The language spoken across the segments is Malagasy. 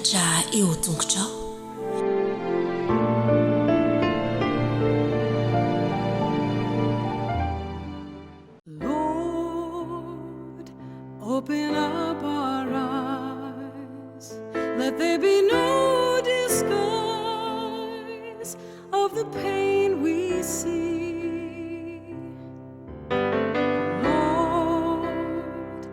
mianatra eo tongotrao. Lord, open up our eyes. Let there be no disguise of the pain we see. Lord,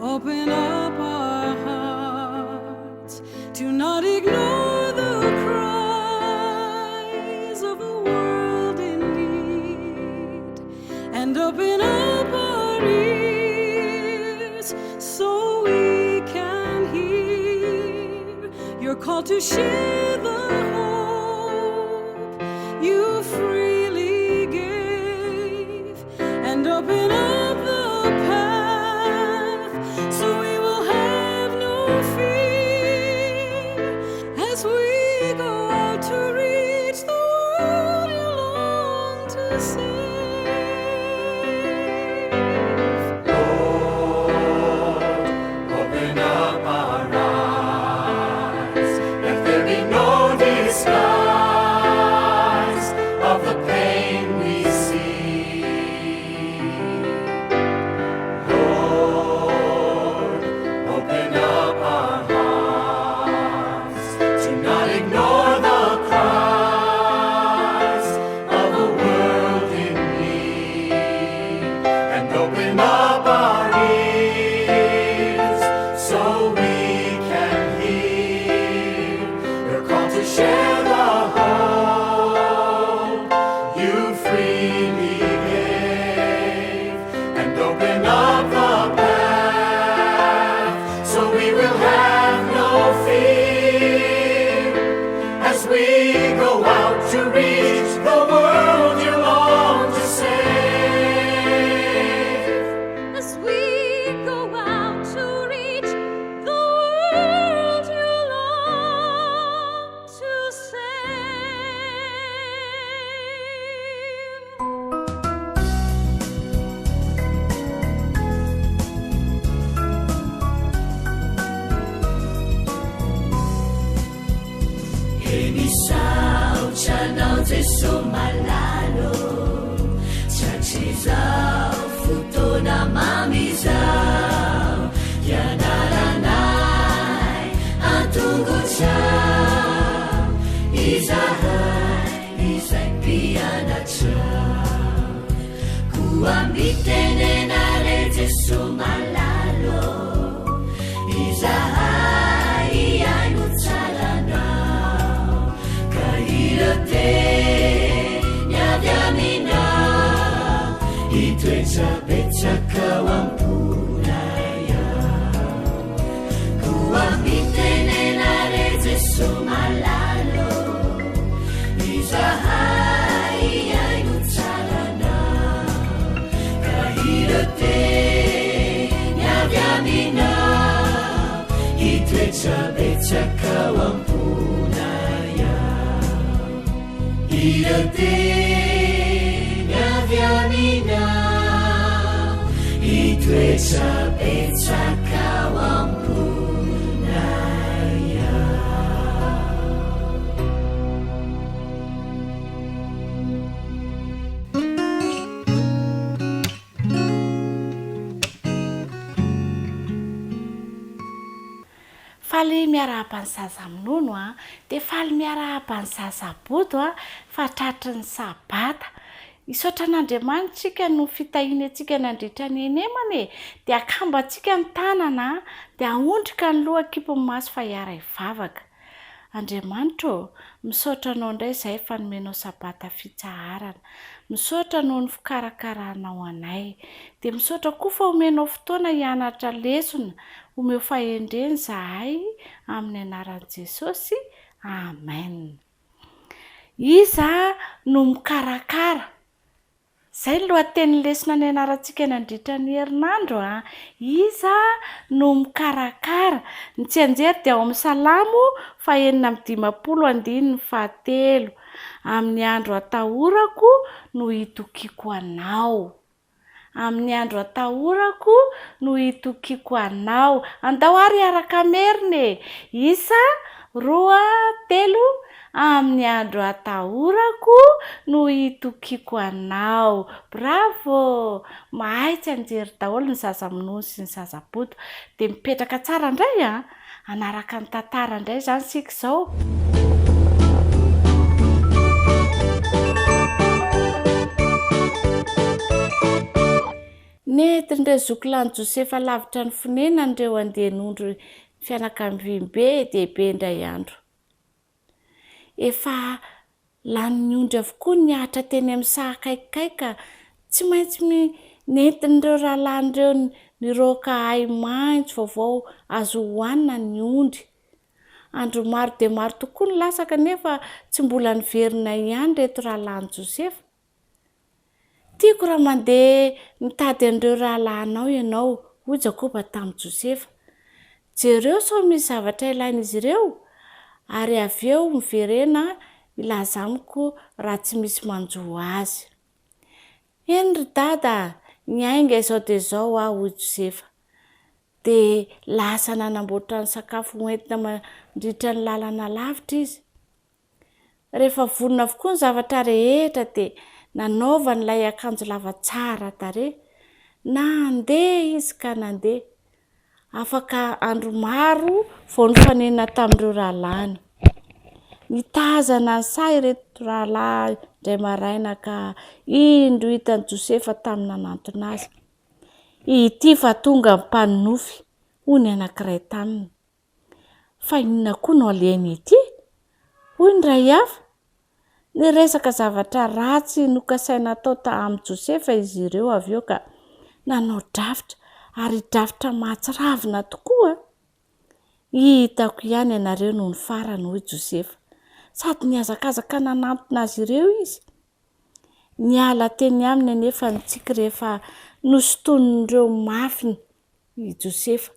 open up our hearts to not ignore the cries of a world in need, and open up our ears so we can hear your call to share the hope you freely gave, and open up the path so we will have no fear as we go out to reach the world you long to save. Open up our eyes. Let there be no disguise of the pain we see. Lord, open up our hearts to not ignore the cries of a world in need, and open up our ears so we can hear your call to share the hope you freely gave, and open up the path so we will have no fear as we go out to reach the world you long to save. As we go out to reach the world you long to Enisautanao Jesu malalo, chachizao fotoana mamizao, ianaranay antongotrao, izahay izay mpianatrao, koa mitenenare Jesu malalo, izahay iaino tsaranao, ka iroteny avy aminao, itoetrapetsaka ao am-ponay ao, koa mitenenare Jesu malalo, izahay iaino tsaranao, ka iroteny avy aminao, itoetrapetsaka ao am-ponay ao, iroteny avy aminao, itoetrapetsaka ao am-ponay ao. Faly miarahaba ny zaza minono a, dia faly miarahaba ny zaza boto a, fa tratry ny sabata. Isaotra an'Andriamanitsika no fitahiana antsika nandritra ny enemana e, dia akamba antsika ny tanana, dia ahondrika ny loha kipony maso fa hiara hivavaka. Andriamanitra ô, misaotra anao indray izay fa nomenao sabata fitsaharana, misaotra noho ny fikarakaranao anay, dia misaotra koa fa omenao fotoana hianatra lesona, omeo fahendreny zahay amin'ny anaran'i Jesosy. Amen. Iza no mikarakara. Zay ny lohateny lesona ny anarantsika nandritra ny herinandro a. Iza no mikarakara. Ny tsianjery dia ao amin'ny Salamo 4:5-7. Amin'ny andro atahorako no hitokiako anao. Amin'ny andro atahorako no hitokiako anao. Andao ary araka meriny e. Isa roa telo amin'ny andro atahorako no hitokiako anao. Bravo! Mahay tsy anjery daholo ny zaza-minono sy ny zaza-poto. De mipetraka tsara indray a, anaraka ny tantara indray zany sika izao. Netindreo zokilan'i Josefa lavitra ny fonenany ireo andeha nondro fianakaviem-be dehibe indray andro. Efa lany ny ondry avokoa niahatra teny amin'ny saha akaikikaika, tsy maintsy nentin'ireo rahalan'ireo niroaka hay maitso vaovao azo hohanina ny ondry. Andro maro dia maro tokoa ny lasaka nefa tsy mbola niverina ihany reto rahalan'i Josefa. Tiako raha mandeha mitady an'ireo rahalanao ianao, hoy Jakoba tamin'i Josefa. Jereo sao misy zavatra ilain'izy ireo, ary avy eo miverena ilaza amiko raha tsy misy manjo azy. Eny ry dada, ny ainga izao dia izao hoy Josefa. De lasa nanamboatra ny sakafo hoentina mandritra ny lalana lavitra izy. Rehefa vonona avokoa ny zavatra rehetra dia nanaova n'ilay akanjo lava tsara tarehy. Nandeha izy ka nandeha. Afaka andro maro vao nifanena tamin'ireo rahalany. Nitazana ny sahy ireto rahalahy indray maraina ka indro hitan'i Josefa tamin'ny nanantona azy. Ity fa tonga ny mpaninofy, hoy ny anankiray taminy. Fa inona koa no aleny ity? Hoy ny ray hafa. Niresaka zavatra ratsy nokasaina tao amin'i Josefa izy ireo avy eo ka nanao drafitra, ary drafitra mahatsiravina tokoa. Hitako ihany ianareo no ny farany, hoy Josefa. Sady niazakazaka nanantona azy ireo izy. Niala teny aminy anefa ny tsiky rehefa nosotonindreo mafy i Josefa.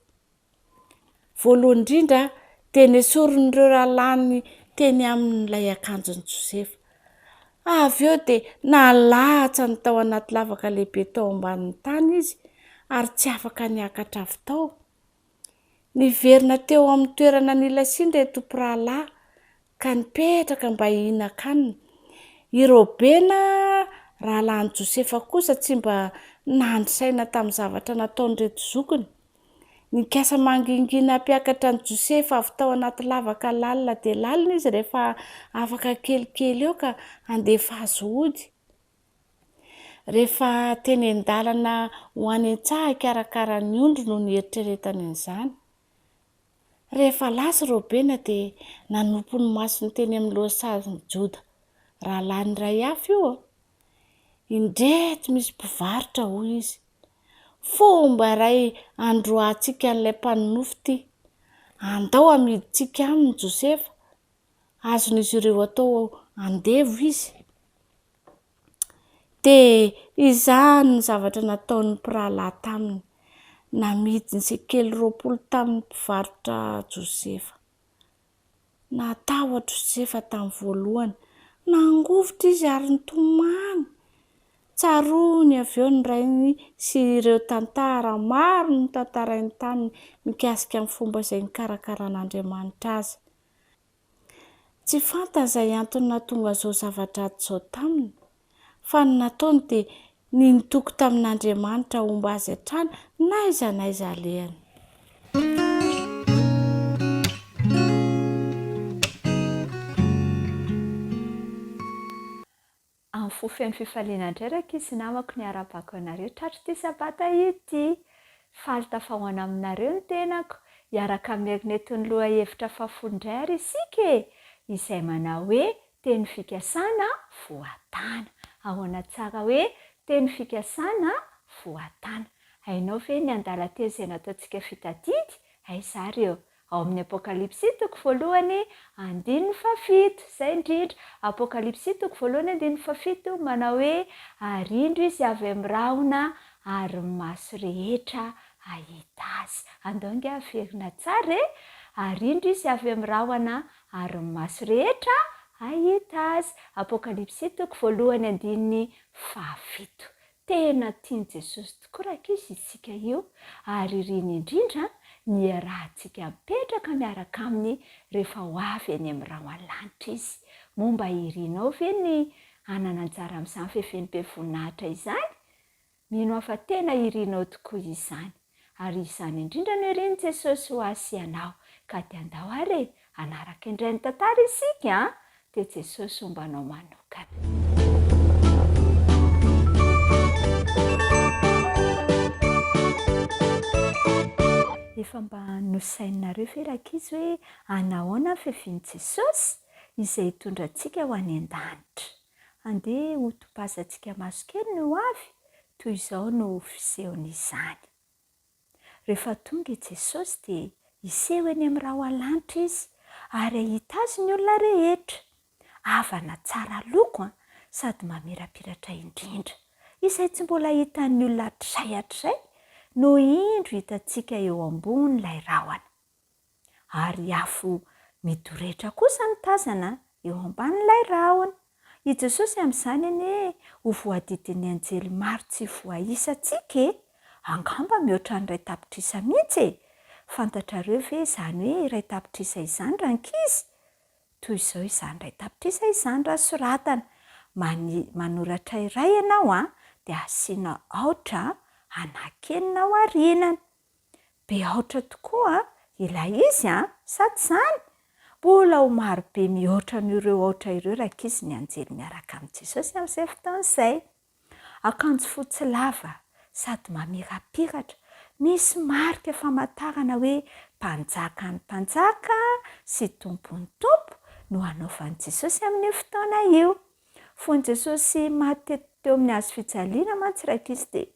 Voalohany indrindra dia nesorin'ireo rahalany teny amin'ilay akanjon'i Josefa. Avy eo dia nalahatsa ny tao anaty lavaka lehibe tao ambanin'ny tany izy, ary tsy afaka niakatra avy tao. Niverina teo amin'ny toerana nilasiany reto mpirahalahy ka nipetraka mba hihinan-kanina. Irobena rahalan'i Josefa kosa tsy mba nandrisaina tamin'ny zavatra nataon'ireto zokiny. Nikasa mangingina hampiakatra an'i Josefa avy tao anaty lavaka lalina dia lalina izy rehefa afaka kelikely eo ka andefa azy hody. Rehefa teny an-dalana ho any an-tsaha hikarakara ny ondry no nieritreretany an'izany. Rehefa lasa Robena dia nanompo ny masony teny amin'ny lohasazy Joda. Rahalahy iray hafa io. Indreto misy mpivarotra, hoy izy. Fomba iray androantsika an'ilay mpaninofy ity. Andao amidintsika aminy Josefa. Azon'izy ireo atao andevo izy. Dia izany ny zavatra nataon'ny mpirahalahy taminy. Namidiny sekely 20 tamin'ny mpivarotra Josefa. Natahotra Josefa tamin'ny voalohany. Nangovotra izy ary nitomany. Tsarony avy eo ny rainy sy ireo tantara maro ny tantarainy taminy mikasika amin'ny fomba izay nikarakaran'Andriamanitra azy. Tsy fantany izay antony nahatonga izao zavatra izao taminy, fa ny nataony dia nitoko tamin'Andriamanitra homba azy hatrany n'aiza alehany. Amin'ny fofen'ny fifaliana indray raky sy namako ny arabako anareo tratry ity sabata ity. Faly tafahoana aminareo ny tenako, hiaraka amin'ny eton'ny loha hevitra fafondray ary isika izay manao hoe teny fikasana voatana. Ahoana tsara hoe teny fikasana voatana. Hainao ve ny andalan-teny izay nataontsika fitadidy? Aiza reo? Ao amin'ny Apokalipsy 1:7, izay indrindra. Apokalipsy 1:7 manao hoe arindro izy avy amin'ny rahona ary ny maso rehetra ahita azy. Andonga averina tsara e? Arindro izy avy amin'ny rahona ary ny maso rehetra ahita azy. Apokalipsy 1:7. Tena tiany Jesosy tokoa raha izy isika io, ary iriny indrindra ny rahantsika mipetraka miaraka aminy rehefa ho avy eny amin'ny rao an-lanitra izy. Momba irinao ve ny anana anjara amin'izany fefen'be voninahitra izany? Mino aho fa tena irinao tokoa izany. Ary izany indrindra no irin'i Jesosy ho asianao. Ka dia andao ary anaraka indray ny tantara isika dia Jesosy ombanao manokana. Efa mba nosainareo ve rakizy hoe anahoana fiavian'i Jesosy izay hitondra antsika ho any an-danitra? Andeha ho topazantsika maso kely no avy, toy izao no fisehon'izany. Rehefa tonga i Jesosy dia hiseho eny amin'ny rao an-lanitra izy ary ahita azy ny olona rehetra. Avana tsara loko sady mamirapiratra indrindra, izay tsy mbola hitan'ny olona hatray no indro hitantsika eo ambonin'ilay rahona. Ary afo midorehitra kosa ny tazana eo ambanin'ilay rahona. I Jesosy amin'izany anie ho voadidin'ny anjely maro tsy voaisανtsika angamba mihoatra ny iray tapitrisa mihitsy. Fantatrareo ve izany hoe iray tapitrisa izany rankizy? Toy izao izany iray tapitrisa izany raha soratana. Manoratra iray ianao dia asiana aotra anakenina ao aorianany. Be aotra tokoa ilay izy sady izany mbola ho marobe mihoatra n'ireo aotra ireo rankizy ny anjely miaraka amin'i Jesosy amin'izay fotoan'izay. Akanjo fotsy lava sady mamirapiratra, misy marika famantarana hoe mpanjaka ny mpanjaka sy tompon'ny tompo no anaovan'i Jesosy amin'ny fotoana io. Fon'i Jesosy maty teo amin'ny hazo fijaliana mantsy rankizy dia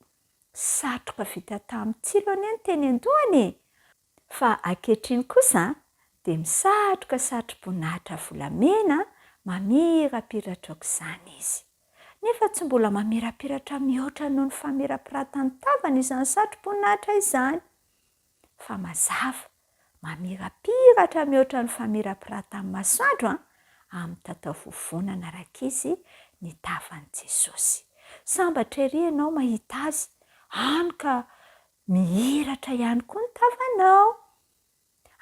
satroka vita tamin'ny tsilo anie ny teny an-dohany. Fa ankehitriny kosa dia misatroka satro-boninahitra volamena mamirapiratra aok'izany izy. Nefa tsy mbola mamirapiratra mihoatra noho ny famirapiratany tavany izany satro-boninahitra izany. Fa mazava mamirapiratra mihoatra ny famirapiratany masoandro amin'ny tatavovonana rankizy ny tavan'i Jesosy. Sambatra ery ianao mahita azy, hany ka mihiratra ihany koa ny tavanao.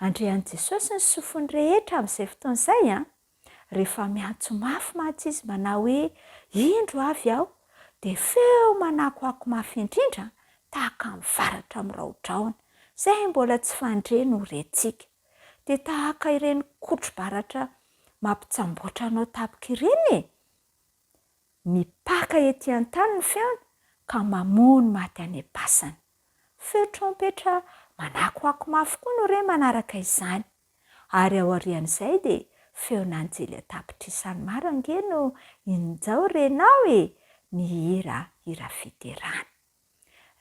Andrean'i Jesosy ny sofiny rehetra amin'izay fotoan'izay rehefa miantso mafy mantsy izy manao hoe indro avy aho, dia feo manakoako mafy indrindra tahaka mivaratra amin'ny rahodraona, izay mbola tsy fandreny ho rentsika. Dia tahaka ireny kotro-baratra mampitsamboatra anao tapika ireny. Mipaka ety an-tany ny feony ka mamono maty any am-pasana. Feo trompetra manakoako mafy koa no re manaraka izany. Ary ao aorian'izay dia feon'anjely tapitrisan'ny maro ange no injao renao mihira hira fiterana.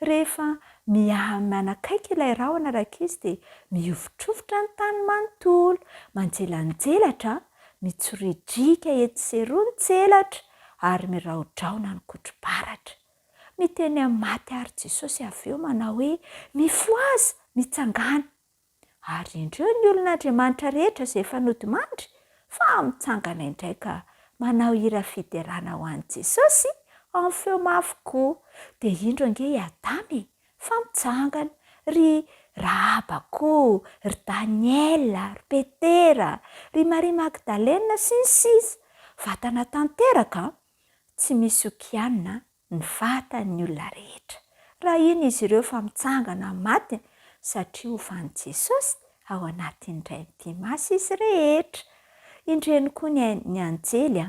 Rehefa manakaiky ilay rahona rankizy dia mihovitrovotra ny tany manontolo, manjelanjelatra, mitsoridrika etsy sy eroa ny tselatra ary miraodraona ny kotro-baratra. Miteny amin'ny maty ary Jesosy avy eo manao hoe mifoaza, mitsangana. Ary indreo ny olon'Andriamanitra rehetra izay efa nodimandry fa mitsangana indray ka manao hira fiterana ho an'i Jesosy amin'ny feo mafy koa. Dia indro ange i Adamy fa mitsangana, ry Rahaba koa, ry Daniela, ry Petera, ry Maria Magdalena sy ny sisa. Vatana tanteraka, tsy misy okianina ny vatan'ny olona rehetra. Raha iny izy ireo fa mitsangana maty satria hovan'i Jesosy ao anatin'indray dimasy izy rehetra. Indreny koa ny anjely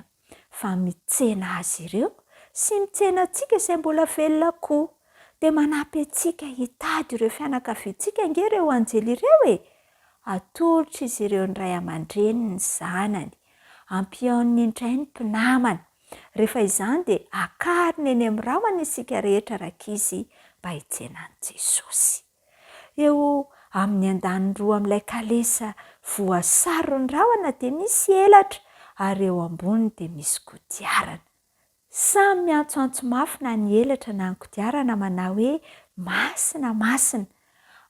fa mitsena azy ireo sy mitsena antsika izay mbola velona koa. Dia manampy antsika hitady ireo fianakaviantsika ange ireo anjely ireo atolotra izy ireo ny ray aman-dreny ny zanany, ampiaon'ny indray ny mpinamana. Rehefa izany dia akarina eny amin'ny rahona isika rehetra rankizy mba hitsenan'i Jesosy. Eo amin'ny andaniny roa amin'ilay kalesa voasaro ny rahona dia misy elatra ary eo amboniny dia misy kodiarana. Samy miantsoantso mafy na ny elatra na ny kodiarana manao hoe masina, masina.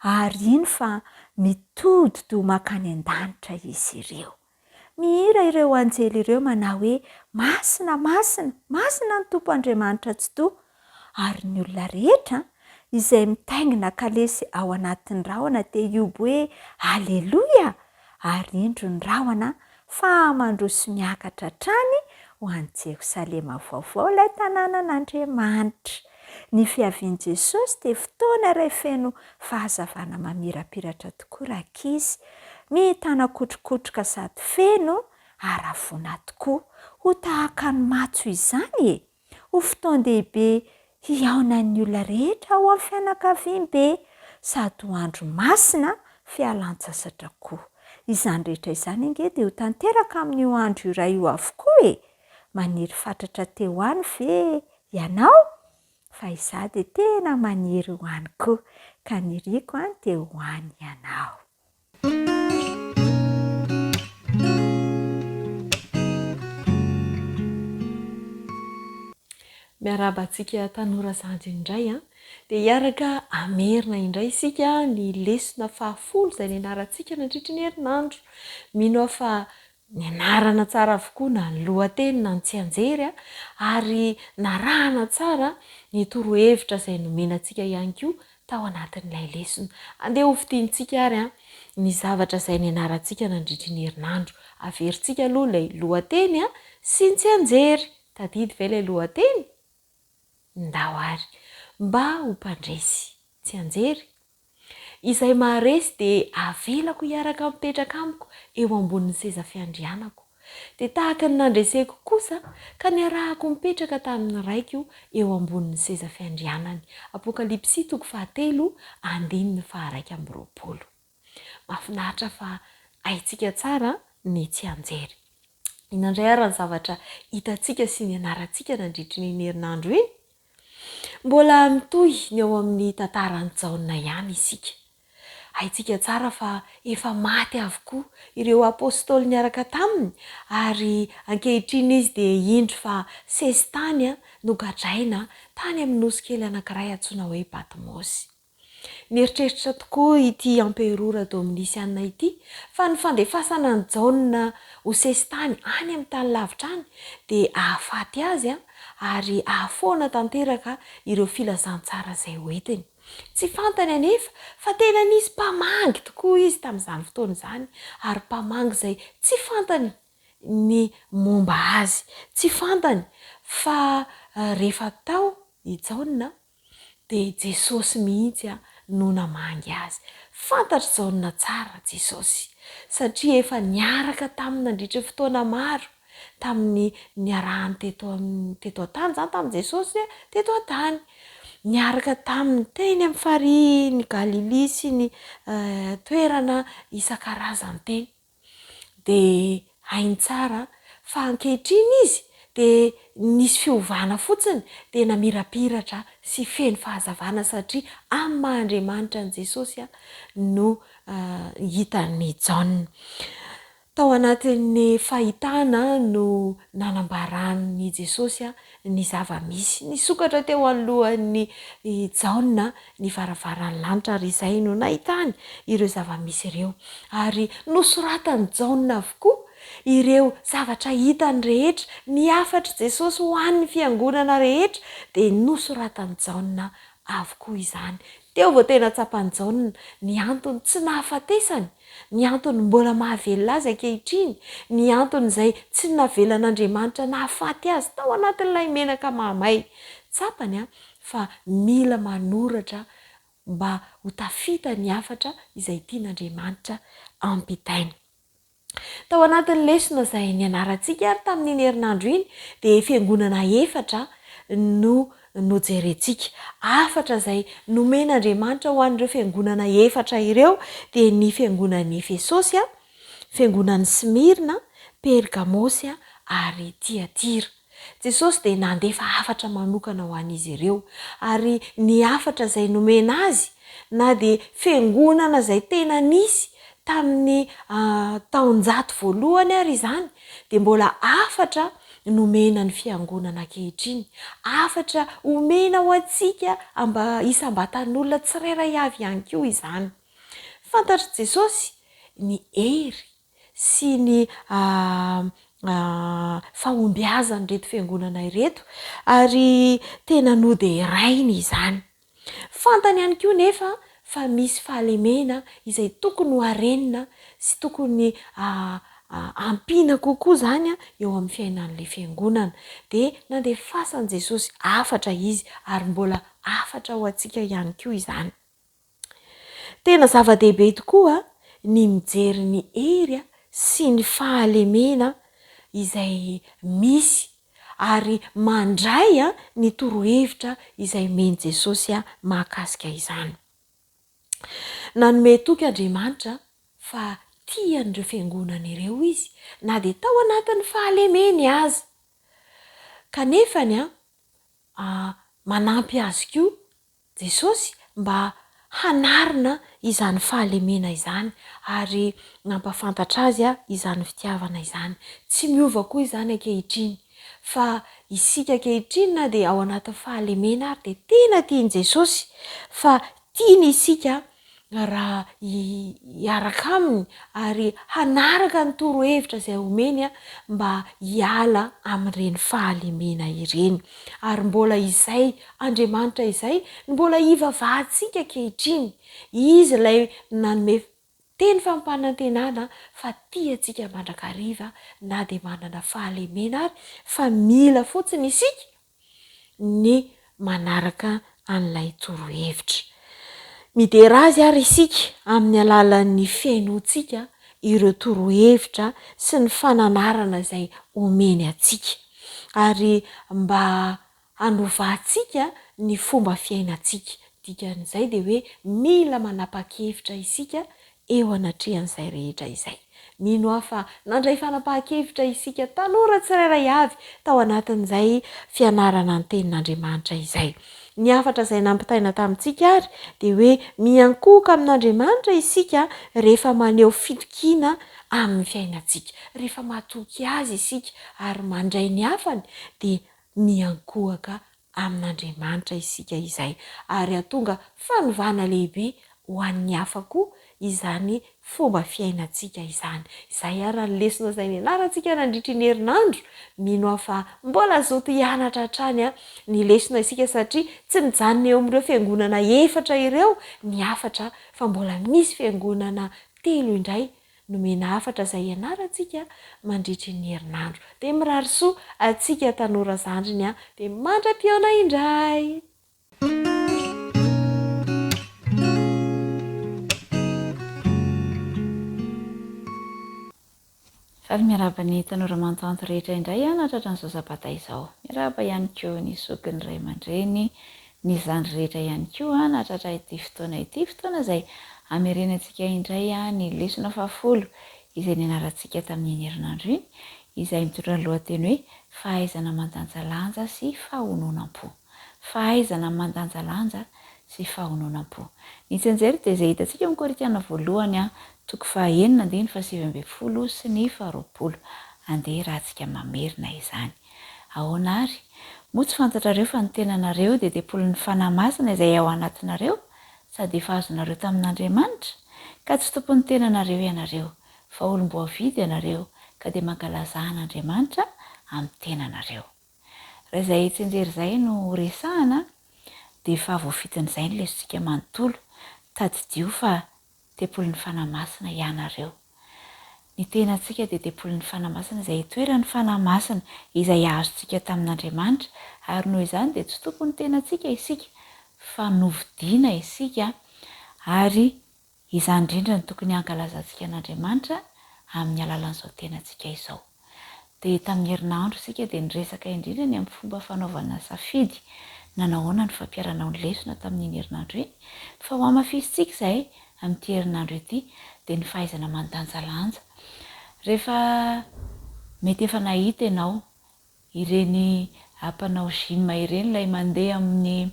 Ary iny fa mitodi-do makany an-danitra izy ireo. Mihira ireo anjely ireo manao hoe masina, masina, masina ny Tompo Andriamanitra tsy toa. Ary ny olona rehetra izay mitaingina kalesy ao anatin'ny rahona dia iobo hoe aleloia, ary indro ny rahona fa mandroso miakatra trany ho an'i Jerosalema vaovao ilay tanànan'Andriamanitra. Ny fiavian'i Jesosy dia fotoana iray feno fahazavana mamirapiratra tokoa rakizy, mitana kotrokotroka sady feno arafona tokoa. Ho tahaka ny matso izany e, ho fotoan-dehibe hiaonan'ny olona rehetra ao amin'ny fianakaviam-be, sady ho andro masina fialan-tsasatra koa. Izany rehetra izany inge dia ho tanteraka amin'io andro iray io avokoa e. Maniry fatratra teo any ve ianao? Fa izaho dia tena maniry ho any koa, ka ny riako dia ho any ianao. Miarabantsika tanora zandry indray dia hiaraka amerina indray isika ny lesona 10 izay nianarantsika nandritra ny herinandro. Mino aho fa nianarana tsara avokoa na ny lohateny na ny tsy anjery ary narahana tsara ny torohevitra izay nomenantsika ihany koa tao anatin'ilay lesona. Andeha ho fitiantsika ary ny zavatra izay nianarantsika nandritra ny herinandro. Averintsika aloha ilay lohateny sy ny tsy anjery. Tadidy ve ilay lohateny? Ndao ary mba ho mpandresy tsy anjery. Izay maharesy dia avelako hiaraka mipetraka amiko eo ambonin'ny seza fiandrianako. Dia tahaka ny nandreseko kosa ka niarahako mipetraka tamin'ny raiko eo ambonin'ny seza fiandrianany. Apokalipsy 3:1-2. Mahafinaritra fa haitsika tsara ny tsy anjery. Inandray ary ny zavatra hitantsika sy ny anarantsika nandritra ny herinandro iny. Mbola mitohy ny ao amin'ny tantaran'ny Jaona ihany isika. Haitsika tsara fa efa maty avokoa ireo apôstôly niaraka taminy ary ankehitriny izy dia indro fa sesy tany nogadraina tany amin'ny nosy kely anankiray antsoina hoe Patmosy. Nieritreritra tokoa ity amperora Dominisiana ity fa ny fandefasana ny Jaona ho sesy tany any amin'ny tany lavitra any dia ahafaty azy ary ahafoana tanteraka ireo filazantsara izay hoentiny. Tsy fantany anefa fa tena nisy mpamangy tokoa izy tamin'izany fotoana izany ary mpamangy izay tsy fantany ny momba azy. Tsy fantany fa rehefa tao i Jaona dia Jesosy mihitsy no namangy azy. Fantatra Jaona tsara Jesosy satria efa niaraka taminy nandritra fotoana maro tamin'ny niarahany teto an-tany izany tamin'i Jesosy teto an-tany. Niaraka taminy teny amin'ny farihy ny Galili sy ny toerana isan-karazany teny. Dia hainy tsara fa ankehitriny izy dia nisy fiovana fotsiny dia namirapiratra sy feno fahazavana satria amin'ny Mahandriamanitra ny Jesosy no hitan'ny Jaona. Tao anatin'ny fahitana no nanambaran'ny Jesosy ny zava-misy. Nisokatra teo anolohan'ny Jaona ny varavaran'ny lanitra ary izay no nahitany ireo zava-misy ireo. Ary nosoratany Jaona avokoa ireo zavatra hitany rehetra, ny afatra Jesosy ho an'ny fiangonana rehetra dia nosoratany Jaona avokoa izany. Teo vao tena tsapan'ny Jaona ny antony tsy nahafatesany, ny antony mbola mahavelona azy ankehitriny, ny antony izay tsy navelan'Andriamanitra nahafaty azy tao anatin'ilay menaka mahamay. Tsapany fa mila manoratra mba ho tafita ny afatra izay tian'Andriamanitra ampitainy. Tao anatin'ny lesona izay nianarantsika ary tamin'iny herinandro iny dia fiangonana efatra no jerentsika. Afatra izay nomen'Andriamanitra ho an'ireo fiangonana efatra ireo dia ny fiangonan'ny Efesosy, fiangonan'ny Smirna, Pergamosy ary Tiatira. Jesosy dia nandefa afatra manokana ho an'izy ireo ary ny afatra izay nomena azy na dia fiangonana izay tena nisy tamin'ny taon-jato voalohany ary izany dia mbola afatra nomena ny fiangonana ankehitriny. Afatra omena ho antsika isam-batan'olona tsirairay avy ihany koa izany. Fantatra Jesosy ny hery sy ny fahombiazany reto fiangonana ireto ary tena noderainy izany. Fantany ihany koa nefa fa misy fahalemena izay tokony ho arenina sy tokony ampiana kokoa zany eo amin'ny fiainan'le fiangonana. Dia nandefasan'i Jesosy afatra izy ary mbola afatra ho antsika ihany koa izany. Tena zava-dehibe tokoa ny mijery ny hery sy ny fahalemena izay misy ary mandray ny torohevitra izay meny Jesosy mahakasika izany. Nanome toky Andriamanitra fa tian'ireo fiangonana ireo izy na dia tao anatin'ny fahalemeny aza. Kanefany manampy azy koa Jesosy mba hanarina izany fahalemena izany ary nampafantatra azy izany fitiavana izany. Tsy miova koa izany ankehitriny fa isika ankehitriny na dia ao anatin'ny fahalemena ary dia tena tiany Jesosy fa tiany isika raha hiaraka aminy ary hanaraka ny torohevitra izay omeny mba hiala amin'ireny fahalemena ireny. Ary mbola izay Andriamanitra izay mbola hivavahantsika ankehitriny. Izy ilay nanome teny fampanantenana fa tiantsika mandrakariva na dia manana fahalemena ary fa mila fotsiny isika ny manaraka an'ilay torohevitra. Midera azy ary isika amin'ny alalan'ny fiainoantsika ireo torohevitra sy ny fananarana izay omeny atsika ary mba hanovahantsika ny fomba fiainantsika. Dikan'izay dia hoe mila manapa-kevitra isika eo anatrehan'izay rehetra izay. Mino aho fa nandray fanapahan-kevitra isika tanora tsirairay avy tao anatin'izay fianarana ny tenin'Andriamanitra izay. Ny hafatra izay nampitaina tamintsika ary dia hoe miankoka amin'Andriamanitra isika rehefa maneho fitokiana amin'ny fiainantsika. Rehefa matoky azy isika ary mandray ny hafany dia miankohaka amin'Andriamanitra isika izay. Ary hahatonga fanovana lehibe ho an'ny hafa koa izany fomba fiainantsika izany. Izay ary ny lesona izay nianarantsika nandritra ny herinandro. Mino aho fa mbola zoto hianatra hatrany ny lesona isika satria tsy mijanona eo amin'ireo fiangonana efatra ireo ny hafatra fa mbola misy fiangonana 3 indray nomena hafatra izay hianarantsika mandritra ny herinandro. Dia mirary soa antsika tanora zandriny dia mandra-piona indray. Ary miaraba ny tanora mantanto rehetra indray natratra n'izao sabata izao. Miaraba ihany koa ny zokin'ny ray aman-dreny, ny zandry rehetra ihany koa natratra ity fotoana izay hamerenantsika indray ny lesona 10 izay nianarantsika tamin'ny herinandro iny, izay mitondra ny lohateny hoe fahaizana mandanjalanja sy fahononam-po. Fahaizana mandanjalanja sy fahononam-po. Ny tsenjery dia izay hitantsika amin'ny Korinthiana voalohany toko 9:7-20 sy ny 20. Andeha rahantsika mamerina izany. Ahoana ary? Moa tsy fantatrareo fa ny tenanareo dia tempolin'ny fanahy masina izay ao anatinareo sady efa azonareo tamin'Andriamanitra, ka tsy tompon'ny tenanareo ianareo fa olom-boavidy ianareo ka dia mankalaza an'Andriamanitra amin'ny tenanareo. Raha izay tsenjery izay no resahana dia efa voafitin'izay ny lesontsika manontolo, tadidio fa tempolin'ny fanahy masina ianareo. Ny tenantsika dia tempolin'ny fanahy masina izay toeran'ny fanahy masina izay azontsika tamin'Andriamanitra ary noho izany dia tsy tompon'ny tenantsika isika fa novidiana isika ary izany indrindra ny tokony hankalazantsika an'Andriamanitra amin'ny alalan'izao tenantsika izao. Dia tamin'ny herinandro isika dia niresaka indrindra ny amin'ny fomba fanaovana safidy nanahoana ny fampiarana ny lesona tamin'ny herinandro iny fa ho amafisitsika izay amin'ity herinandro ity dia ny fahaizana mandanjalanja. Rehefa mety efa nahita ianao ireny ampanao gym ireny ilay mandeha amin'ny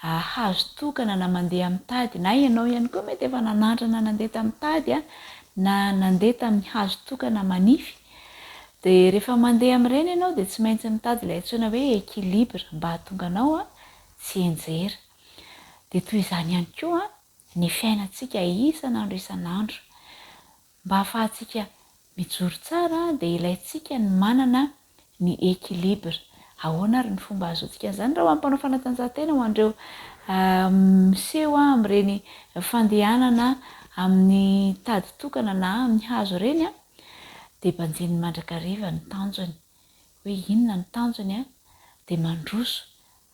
hazo tokana na mandeha amin'ny tady, na ianao ihany koa mety efa nanandrana nandeha tamin'ny tady na nandeha tamin'ny hazo tokana manify, dia rehefa mandeha amin'ireny ianao dia tsy maintsy mitady ilay antsoina hoe équilibre mba hahatonga anao tsy hianjera. Dia toy izany ihany koa ny fiainantsika isan'andro mba hahafahantsika mijoro tsara dia ilaintsika ny manana ny équilibre. Ahoana ary ny fomba azotsika an'izany raha ho ampanao fanatanjahantena ho an'ireo miseho amin'ireny fandehanana amin'ny tady tokana na amin'ny hazo reny a dia mpanjiny mandrakariva ny tanjony hoe inona ny tanjony a dia mandroso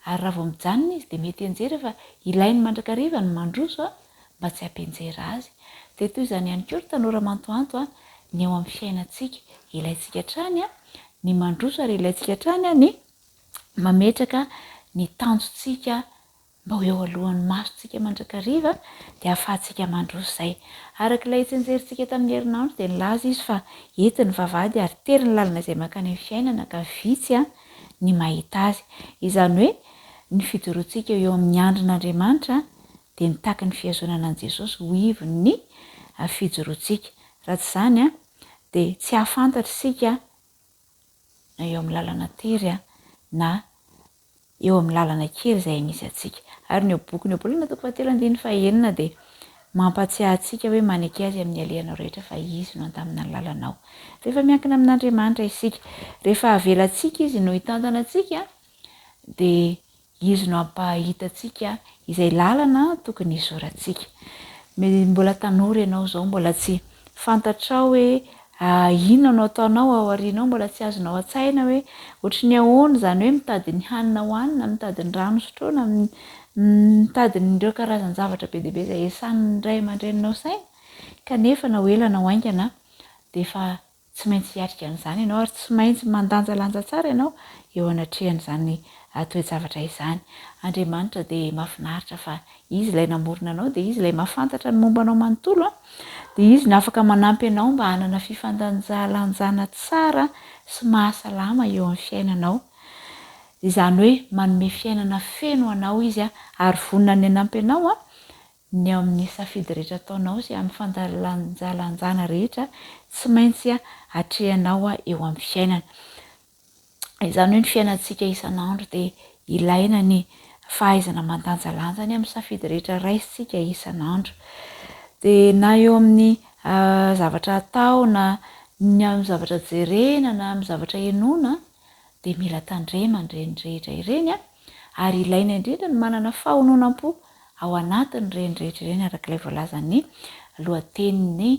ary raha vao mijanona izy dia mety enjera fa ilainy mandrakariva ny mandroso a mba tsy hampienjera azy dia toy izany ihany koa ry tanora mantoanto a ny eo amin'ny fiainantsika ilaintsika hatrany a ny mandroso ary ilaintsika hatrany a ny mametraka ny tanjontsika mba ho eo alohan'ny masontsika mandrakariva dia ahafahantsika mandroso izay arak'ilay tsenjerintsika tamin'ny herinandro dia nilaza izy fa entiny vavahady ary tery ny lalina izay makany amin'ny fiainana ka vitsy a ny mahita azy izany hoe ny fijoroantsika eo amin'ny andrin'Andriamanitra dia nitaky ny fihazonana an'i Jesosy ho ivony ny fijoroantsika raha tsy izany a dia tsy hahafantatra isika na eo amin'ny lalana tery a na eo amin'ny lalana kely izay misy antsika ary ny boky Apôlôna 4:9 dia mampatsiahy antsika hoe maneky azy amin'ny alehanao rehetra fa izy no andamina ny lalanao rehefa miankina amin'Andriamanitra isika rehefa avelantsika izy no hitantana antsika dia izy no ampahitantsika izay lalana tokony hizorantsika mbola tanora ianao zao mbola tsy fantatrao hoe inona no ataonao ao aorianao mbola tsy azonao an-tsaina hoe ohatry ny ahoana izany hoe mitady ny hanina hohanina mitady ny rano sotroina mitady n'ireo karazan-javatra be dia be izay esan'ny ray aman-dreninao saina kanefa na ho ela na ho haingana dia efa tsy maintsy hiatrika an'izany ianao ary tsy maintsy mandanjalanja tsara ianao eo anatrehan'izany toe-javatra izany Andriamanitra dia mahafinaritra fa izy ilay namorona anao dia izy ilay mahafantatra ny mombanao manontolo a dia izy no afaka manampy anao mba hanana fifandanjalanjana tsara sy mahasalama eo amin'ny fiainanao izany hoe manome fiainana feno anao izy a ary vonona ny hanampy anao a ny amin'ny safidy rehetra ataonao sy amin'ny fandanjalanjana rehetra tsy maintsy hatrehanao eo amin'ny fiainana izany hoe ny fiainantsika isan'andro dia ilaina ny fahaizana mandanjalanja ny amin'ny safidy rehetra raisitsika isan'andro dia na eo amin'ny zavatra atao na ny amin'ny zavatra jerena na amin'ny zavatra henoina dia mila tandremana ireny rehetra ireny ary ilaina indrindra ny manana fahononam-po ao anatin'ireny rehetra ireny arak'ilay voalazan'ny lohatenin'ny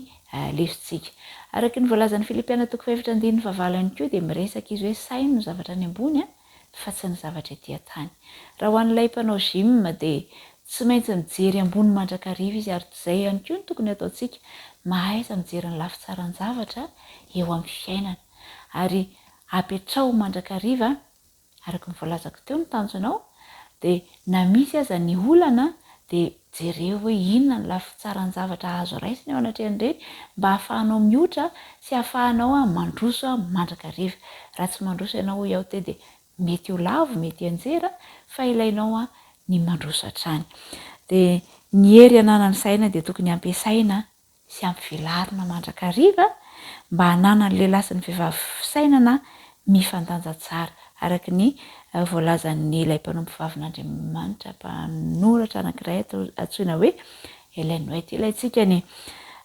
lesontsika araky ny voalazan'ny Filipiana 4:5 koa dia miresaka izy hoe saina no zavatra any ambony fa tsy ny zavatra etỳ an-tany raha ho an'ilay mpanao gym dia tsy maintsy mijery ambony mandrakariva izy ary izay ihany koa ny tokony ataontsika mahaiza mijery ny lafitsaran'ny zavatra eo amin'ny fiainana ary apetrao mandrakariva araky ny voalazako teo ny tanjonao dia na misy aza ny olana dia jereo hoe inona ny lafitsaran'ny zavatra azo raisina eo anatrehan'ireny mba hahafahanao mihoatra sy hahafahanao mandroso mandrakariva raha tsy mandroso ianao iaho te dia mety ho lavo mety anjera fa ilainao ny mandroso hatrany dia ny hery hananany saina dia tokony ampiasaina sy ampivelarina mandrakariva mba hanana ny lehilahy sy ny vehivavy fisainana mifandanja tsara araky ny voalazan'ny ilay mpanompo vavin'Andriamanitra mpanoratra anankiray antsoina hoe Ellen White ilaintsika ny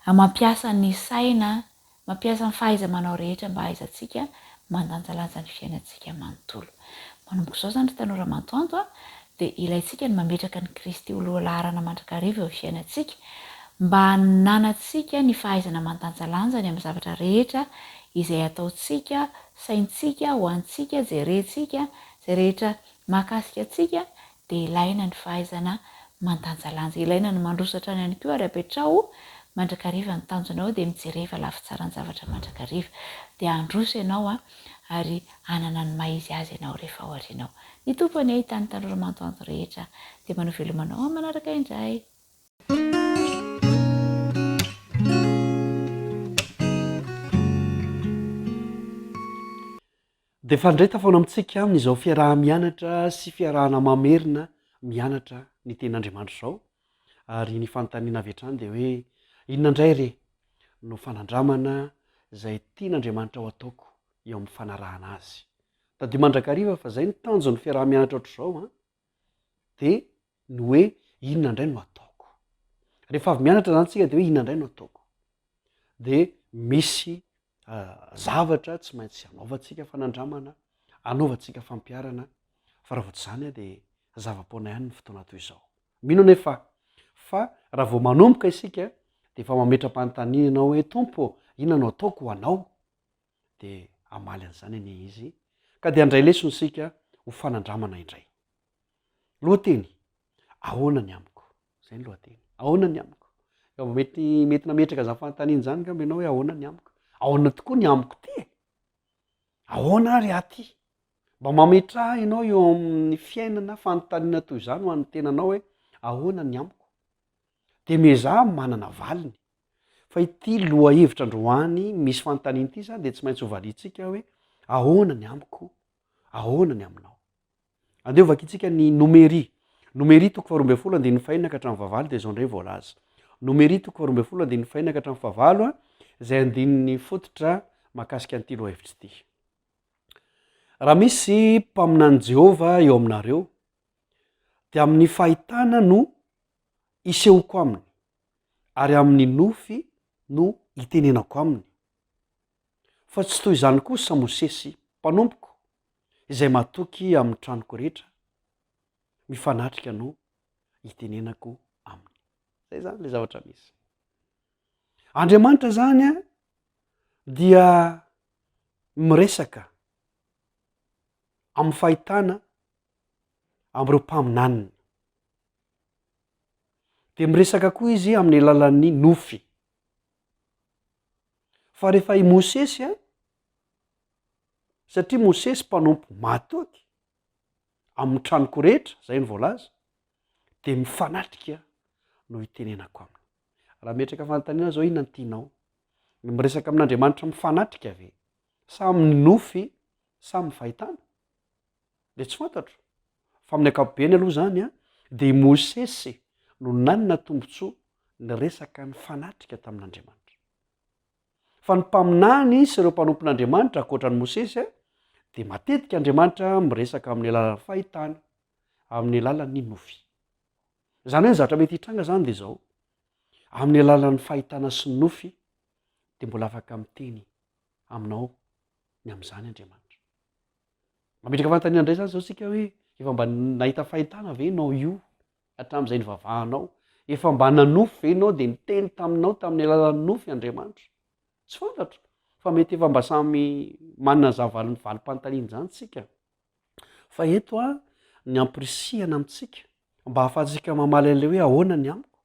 mampiasa ny saina mampiasa ny fahaiza-manao rehetra mba hahaizantsika mandanjalanja ny fiainantsika manontolo manomboka izao izany ry tanora mantoanto dia ilaintsika ny mametraka ny Kristy ho loha laharana mandrakariva eo fiainantsika mba hananantsika ny fahaizana mandanjalanja ny amin'ny zavatra rehetra izay ataontsika saintsika ho antsika jerentsika izay rehetra mahakasika antsika dia ilaina ny fahaizana mandanjalanja ilaina ny mandrosatra any ihany koa ary apetrao mandrakariva ny tanjonao dia mijereva lafitsaran'ny zavatra mandrakariva dia androso ianao ary hanana ny maizy azy ianao rehefa ao aorianao ny tompony ahitany tanora mantoanto rehetra dia manao velomanao manaraka indray dia fandreta foana amintsika amin'izao fiaraha-mianatra sy fiarahana mamerina mianatra ny ten'Andriamanitra izao ary ny fanontaniana avy hatrany dia hoe inona indray re no fanandramana izay tian'Andriamanitra ho ataoko eo amin'ny fanarahana azy tadio mandrakariva fa izay ny tanjon'ny fiaraha-mianatra ohatr'izao dia ny hoe inona indray no ataoko rehefa avy mianatra zany tsika dia hoe inona indray no ataoko dia misy zavatra tsy maintsy anaovantsika fanandramana anaovantsika fampiarana fa raha vao tsy izany dia zava-poana ihany ny fotoana toy izao mino nefa fa raha vao manomboka isika de efa mametram-panontaniana ianao hoe tompo inona no ataoko ho anao de amaly an'izany anie izy ka de andray lesony sika ho fanandramana indray lohateny ahoana ny amiko zay ny lohateny ahoana ny amiko mety nametraka zany fanontaniana zany ngambo ianao hoe ahoana ny amiko ahoana tokoa ny amiko ty ahoana ary aty mba mametraha ianao eo amin'ny fiainana fanontaniana toy izany ho an'ny tenanao hoe ahoana ny amiko de meza manana valiny fa ity loha hevitra androany misy fanontaniana ity zany de tsy maintsy hovalitsika hoe ahoana ny amiko ahoana ny aminao andeovaka itsika ny nomery toko 12 ka hatramin'ny vavalo de zao ndray voalaza nomery toko 12 ka hatramin'ny favalo zay andininy fototra mahakasika an'ity loha hevitra ity raha misy mpaminany Jehova eo aminareo de amin'ny fahitana no isehoko aminy ary amin'ny nofy no itenenako aminy fa tsy toy izany kosa Mosesy mpanompoko izay matoky amin'ny tranoko rehetra mifanatrika no itenenako aminy zay zany le zavatra misy Andriamanitra zany a dia miresaka amin'ny fahitana amin'ireo mpaminaniny de miresaka koa izy amin'ny alalan'ny nofy fa rehefa i Mosesy a satria Mosesy mpanompo matoky amin'ny tranoko rehetra zay ny voalaza de mifanatrika no itenenako aminy raha metraka fanontaniana zao inona ny tianao miresaka amin'Andriamanitra mifanatrika ve sa amin'ny nofy sa amin'ny fahitana de tsy fantatro fa amin'ny ankapobeny aloha zany a de Mosesy no nanana tombontsoa ny resaka ny fanatrika tamin'Andriamanitra fa ny mpaminany sy ireo mpanompon'Andriamanitra ankoatran'ny Mosesy a de matetika Andriamanitra miresaka amin'ny alalan'ny fahitana amin'ny alalan'ny nofy zany hoe ny zavatra mety hitranga zany de zao amin'ny alalan'ny fahitana sy ny nofy de mbola afaka miteny aminao ny am'izany Andriamanitra mametraka fanontaniana indray zany zao sika hoe efa mba nahita fahitana ve ianao io hatramin'izay nivavahanao efa mba nanofy ve ianao de niteny taminao tamin'ny alalan'ny nofy Andriamanitra tsy fantatro fa mety efa mba samy manana zavaliny valim-panontaniana zany sika fa eto a ny ampirisihana amintsika mba hahafahantsika mamaly an'le hoe ahoana ny amiko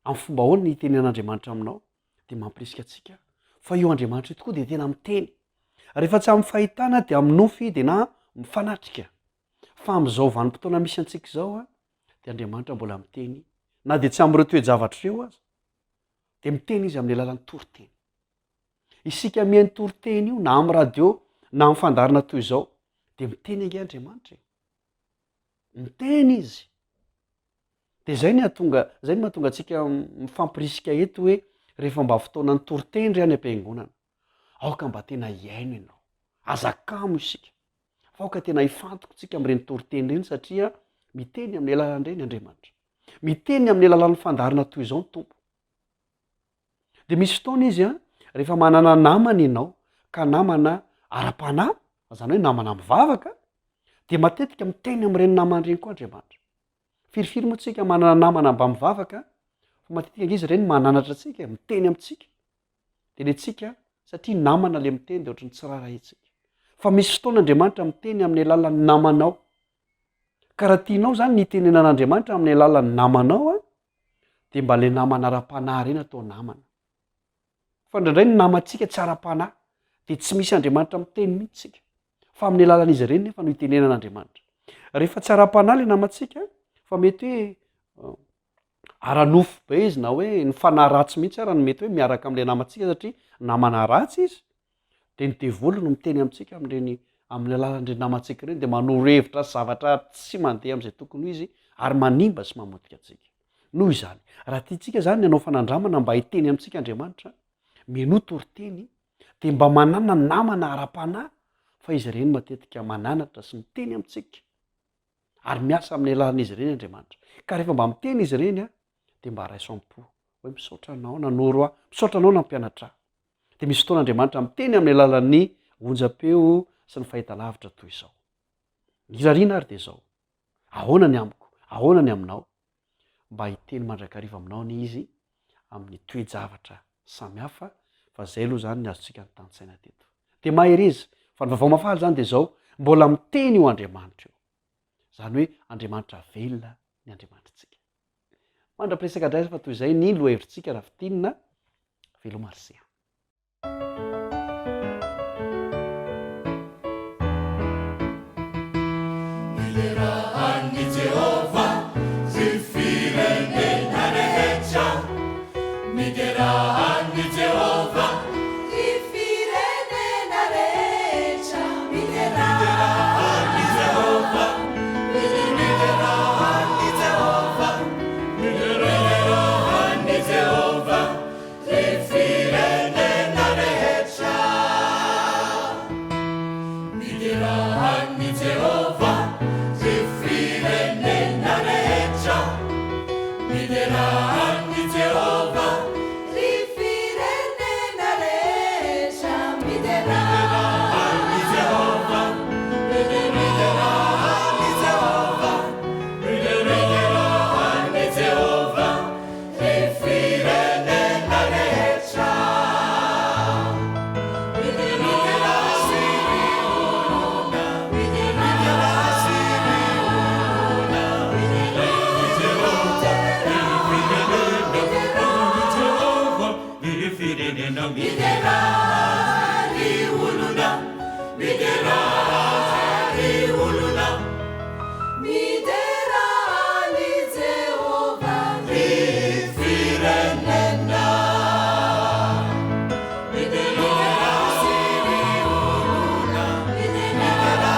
amin'ny fomba ahoana ny itenen'Andriamanitra aminao de mampirisika atsika fa io Andriamanitra tokoa de tena miteny rehefa tsy amin'ny fahitana de amin'ny nofy de na mifanatrika fa amin'izao vanim-potoana misy antsika zao a de Andriamanitra mbola miteny na de tsy amin'ireo toe-javatra ireo aza de miteny izy amin'ny alalan'ny toriteny isika mihainy toriteny io na amin'ny radio na amin'ny fandarina toy izao de miteny ange Andriamanitra miteny izy de zay ny mahatonga atsika mifampirisika eto hoe rehefa mba fotoana ny toriteny ry any am-piangonana aoka mba tena hiaino ianao azakamo isika fa aoka tena hifantoko tsika amin'ireny toriteny reny satria miteny amin'ny alalan'ireny Andriamanitra miteny amin'ny alalan'ny fandarina toy izao ny tompo de misy fotoana izy a rehefa manana namana ianao ka namana ara-panahy zany hoe namana mivavaka de matetika miteny amin'ireny namana reny koa Andriamanitra firifiry moa tsika manana namana mba mivavaka fa matetika angizy ireny mananatra atsika miteny amintsika de le tsika satria namana le miteny de ohatrany tsiraraitsika fa misy fotoana Andriamanitra miteny amin'ny alalan'ny namanao ka raha tianao zany ny tenenan'Andriamanitra amin'ny alalan'ny namanao a de mba le namana ara-panahy reny atao namana fa indraindray ny namantsika tsy ara-panahy de tsy misy Andriamanitra miteny mihitsika fa amin'ny alalan'izy ireny nefa no itenenan'Andriamanitra rehefa tsy ara-panahy le namantsika fa mety hoe ara-nofo be izy na hoe ny fanahy ratsy mihitsy ara no mety hoe miaraka amin'le namantsika satria namana ratsy izy de ny devoly no miteny amintsika amin'ny alalan'ireny namantsika ireny de manoro-hevitra zavatra tsy mandeha amin'izay tokony izy ary manimba sy mamotika atsika noho izany raha tiatsika zany ny anao fanandramana mba hiteny amintsika Andriamanitra mino toriteny de mba manana namana ara-panahy fa izy ireny matetika mananatra sy miteny amintsika ary miasa amin'ny alalan'izy ireny Andriamanitra ka rehefa mba miteny izy ireny a de mba raisoam-po hoe misaotra anao nanoro a misaotra anao nampianatra de misy fotoana Andriamanitra miteny amin'ny alalan'ny onjam-peo sy ny fahitalavitra toy izao irariana ary de zao ahoana ny amiko ahoana ny aminao mba hiteny mandrakariva aminao ny izy amin'ny toe-javatra samihafa fa zay aloha zany ny azontsika ny tantsaina teto de maherizy fa ny vavao mafaly zany de zao mbola miteny io Andriamanitra io zany hoe Andriamanitra velona ny Andriamanitritsika mandra-piresaka dray fa toy izay ny lohahevitsika raha fitinina velomarisea Miderahan'ny Jehova zay firenena rehetra miderahan'ny Jehova zay firenena rehetra miderahan'ny Jehova miderahanny Jehova miderahanny Jehova zay firenena rehetra miderahanny Jehova miderahanny Jehova rifirenena rehetra miderahanny Jehova miderahanny Jehova miderahanny Jehova rifirenena rehetra miderahanny olona miderahanny olona miderahanny Jehova rifirenena miderahanny olona miderahanny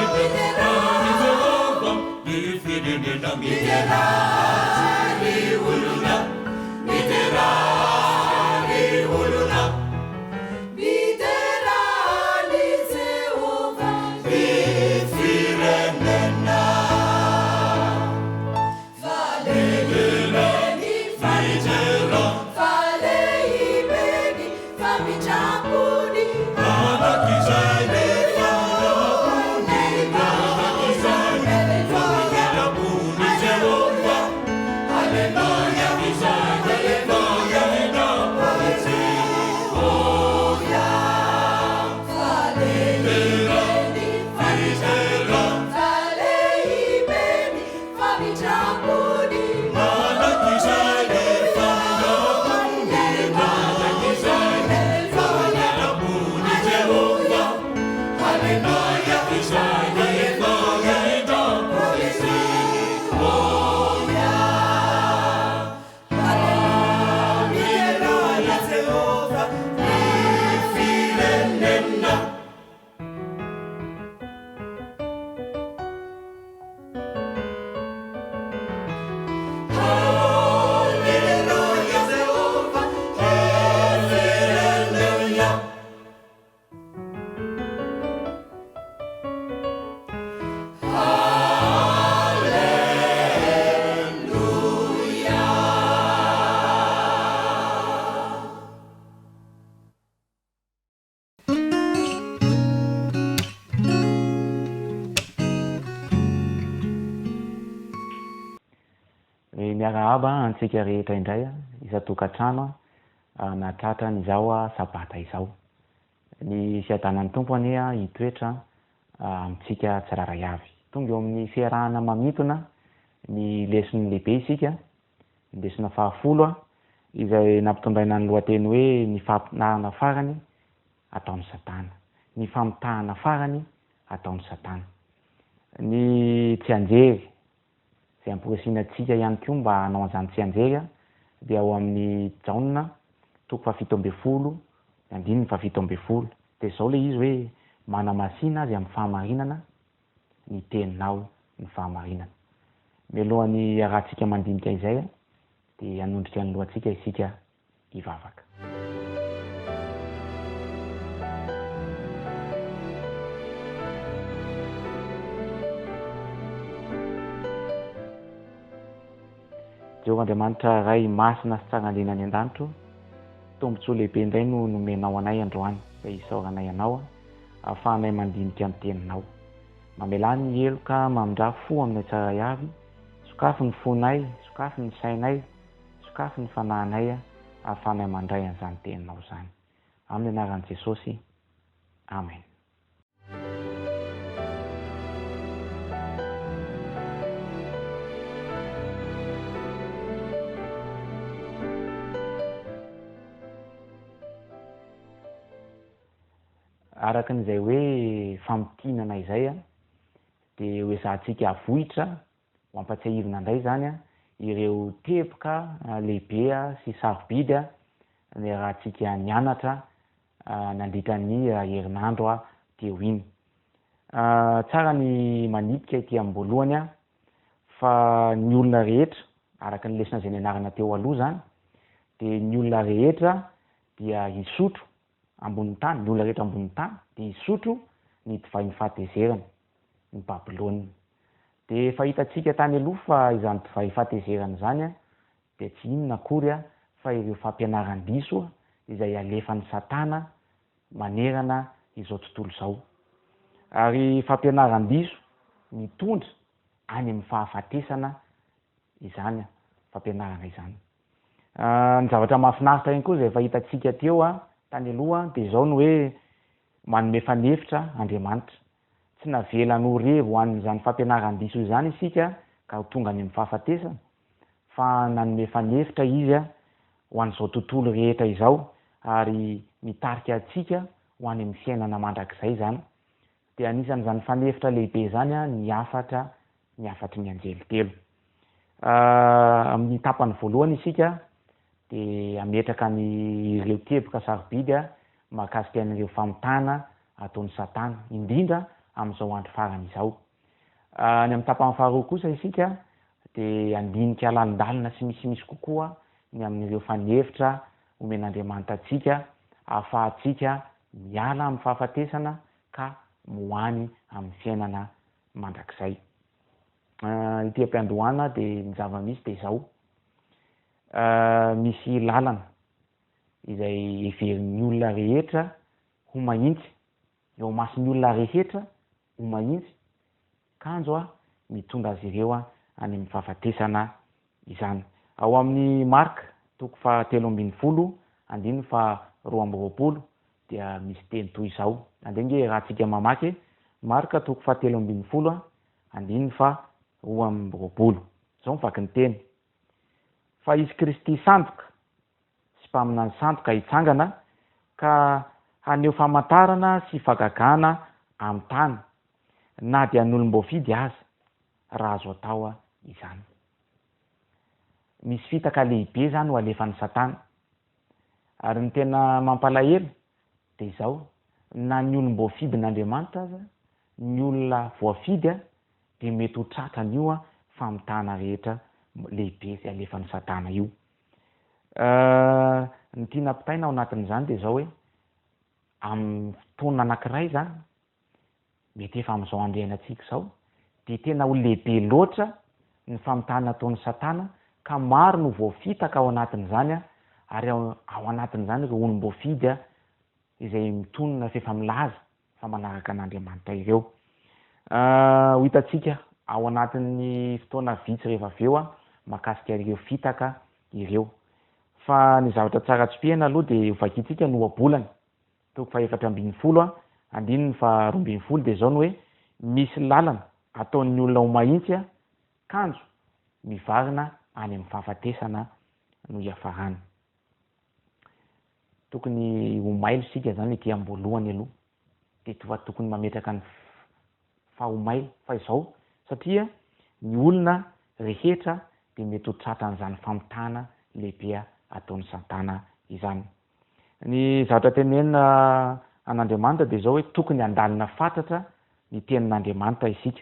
olona miderahanny Jehova rifirenena miderahanny olona miderahanny olona miderahanny Jehova rifirenena valehibeny famijero valehibeny famitrapony manakizay rehefa manakizay rehefa miarapony Jehova Alleluia Alleluia Alleluia valehibeny famijero valehibeny famitrapony manakizay rehefa manakizay rehefa miarapony Jehova Alleluia miarahaba antsika rehetra indray isa-tokantrano natratra nyzao sabata izao ny fiadanan'ny tompo anie hitoetra amintsika tsiraray avy tonga eo amin'ny fiarahana mamitona ny lesony lehibe isika ny lesona fahafolo izay nampitondraina ny lohateny hoe ny fampinahana farany ataon'ny satana ny famitahana farany ataon'ny satana ny tsy anjery zay amporisinatsika ihany koa mba hanao an'izany tsy anjery dia ao amin'ny jaona toko 7 andiny 7 de zao le izy hoe manamasina azy amin'ny fahamarinana ny teninao ny fahamarinana mialohan'ny arahantsika mandinika izay de anondrika ny lohantsika isika hivavaka. Jehovah Andriamanitra ray masina sy tsara andrena any an-danitro tombontsoa lehibe indray no nomenao anay androany zay isaoranay anao ahafahanay mandinika ny teninao mamelany eloka mamindra fo amin'ny tsara avy sokafy ny fonay sokafy ny sainay sokafy ny fanahinay ahafanay mandray an'izany teninao zany amin'ny anaran'i Jesosy amen. Araka n'izay hoe fampitinana izay dia hoe zahantsika avohitra ho ampatsiahivina indray zany ireo teboka lehibe sy sarobidy ny rahantsika nianatra nandritra ny herinandro teo iny. Tsara ny manipika ity am-boalohany fa ny olona rehetra araka ny lesona izay nianarana teo aloha zany dia ny olona rehetra dia hisotro ambony tany, ny olona rehetra ambony tany dia hisotro ny divay ny fahatezerana ny Babilônia. Dia fahitantsika tany aloha fa izany divay fahatezerana zany dia tsy inona akory fa ireo fampianaran-diso izay alefan'ny Satana manerana izao tontolo izao. Ary fampianaran-diso mitondra any amin'ny fahafatesana izany fampianarana izany. Ny zavatra mahafinaritra ihany koa izay fahitantsika teo tany aloha dia izao ny hoe manome fanefitra Andriamanitra. Tsy navelany ho revo ho an'izany fampianaran-diso izany isika ka ho tonga any amin'ny fahafatesana fa nanome fanefitra izy ho an'izao tontolo rehetra izao ary mitarika antsika ho any amin'ny fiainana mandrakizay zany. Dia anisan'izany fanefitra lehibe zany ny afatry ny anjely telo. Amin'ny tapany voalohany isika dia ametraka ny ireo teboka sarobidy mahakasika an'ireo famitana ataon'ny Satana indrindra amin'izao andro farany izao. Ny amin'ny tapany faharoa kosa isika dia andinika lalindalina sy misimisy kokoa ny amin'ireo fanefitra omen'Andriamanitra antsika ahafahantsika miala amin'ny fahafatesana ka moany amin'ny fiainana mandrakizay. Ity am-piandohana dia ny zava-misy dia izao. Misy lalana izay heverin'ny olona rehetra ho mahitsy, eo mason'ny olona rehetra ho mahitsy kanjo mitondra azy ireo any amin'ny fahafatesana izany. Ao amin'ny Marka 7:12-2:20 dia misy teny toy izao. Andenge raha tsika mamaky Marka 7:12-2:20 izao mivaky ny teny. Fa izy Kristy sandoka sy mpaminany sandoka hitsangana ka haneho famantarana sy fagagana amin'ny tany na dia n'olom-boafidy aza raha azo atao izany. Misy fitaka lehibe zany ho alefan'ny Satana ary ny tena mampalahelo dia izao na ny olom-boafidy n'Andriamanitra aza ny olona voafidy dia mety ho tratrany io famitana rehetra lehibe izay alefan'ny Satana io. Ny tiana pitaina ao anatin'izany dia izao hoe amin'ny fotoana anankiray zany mety efa amin'izao andro iainantsika izao dia tena ho lehibe loatra ny famitana ataon'ny Satana ka maro no voafitaka ao anatin'izany ary ao anatin'izany ireo olom-boafidy izay mitonona fefa milaza fa manaraka an'Andriamanitra ireo. Ho hitantsika ao anatin'ny fotoana vitsy rehefa avy eo mahakasika ireo fitaka ireo. Fa ny zavatra tsara tsipihana aloha dia vakiantsika no ohabolana 7:12 dia izao ny hoe misy lalana ataon'ny olona ho mahitsy kanjo mivarina any amin'ny fahafatesana no hiafarany. Tokony ho mailo sika zany ety am-boalohany aloha dia tokony mametraka ny fahomailo fa izao satria ny olona rehetra dia mety ho tratran'izany famitana lehibe ataon'ny Satana izany. Ny zavatra tenenina an'Andriamanitra dia izao hoe tokony handalina fatratra ny tenin'Andriamanitra isika.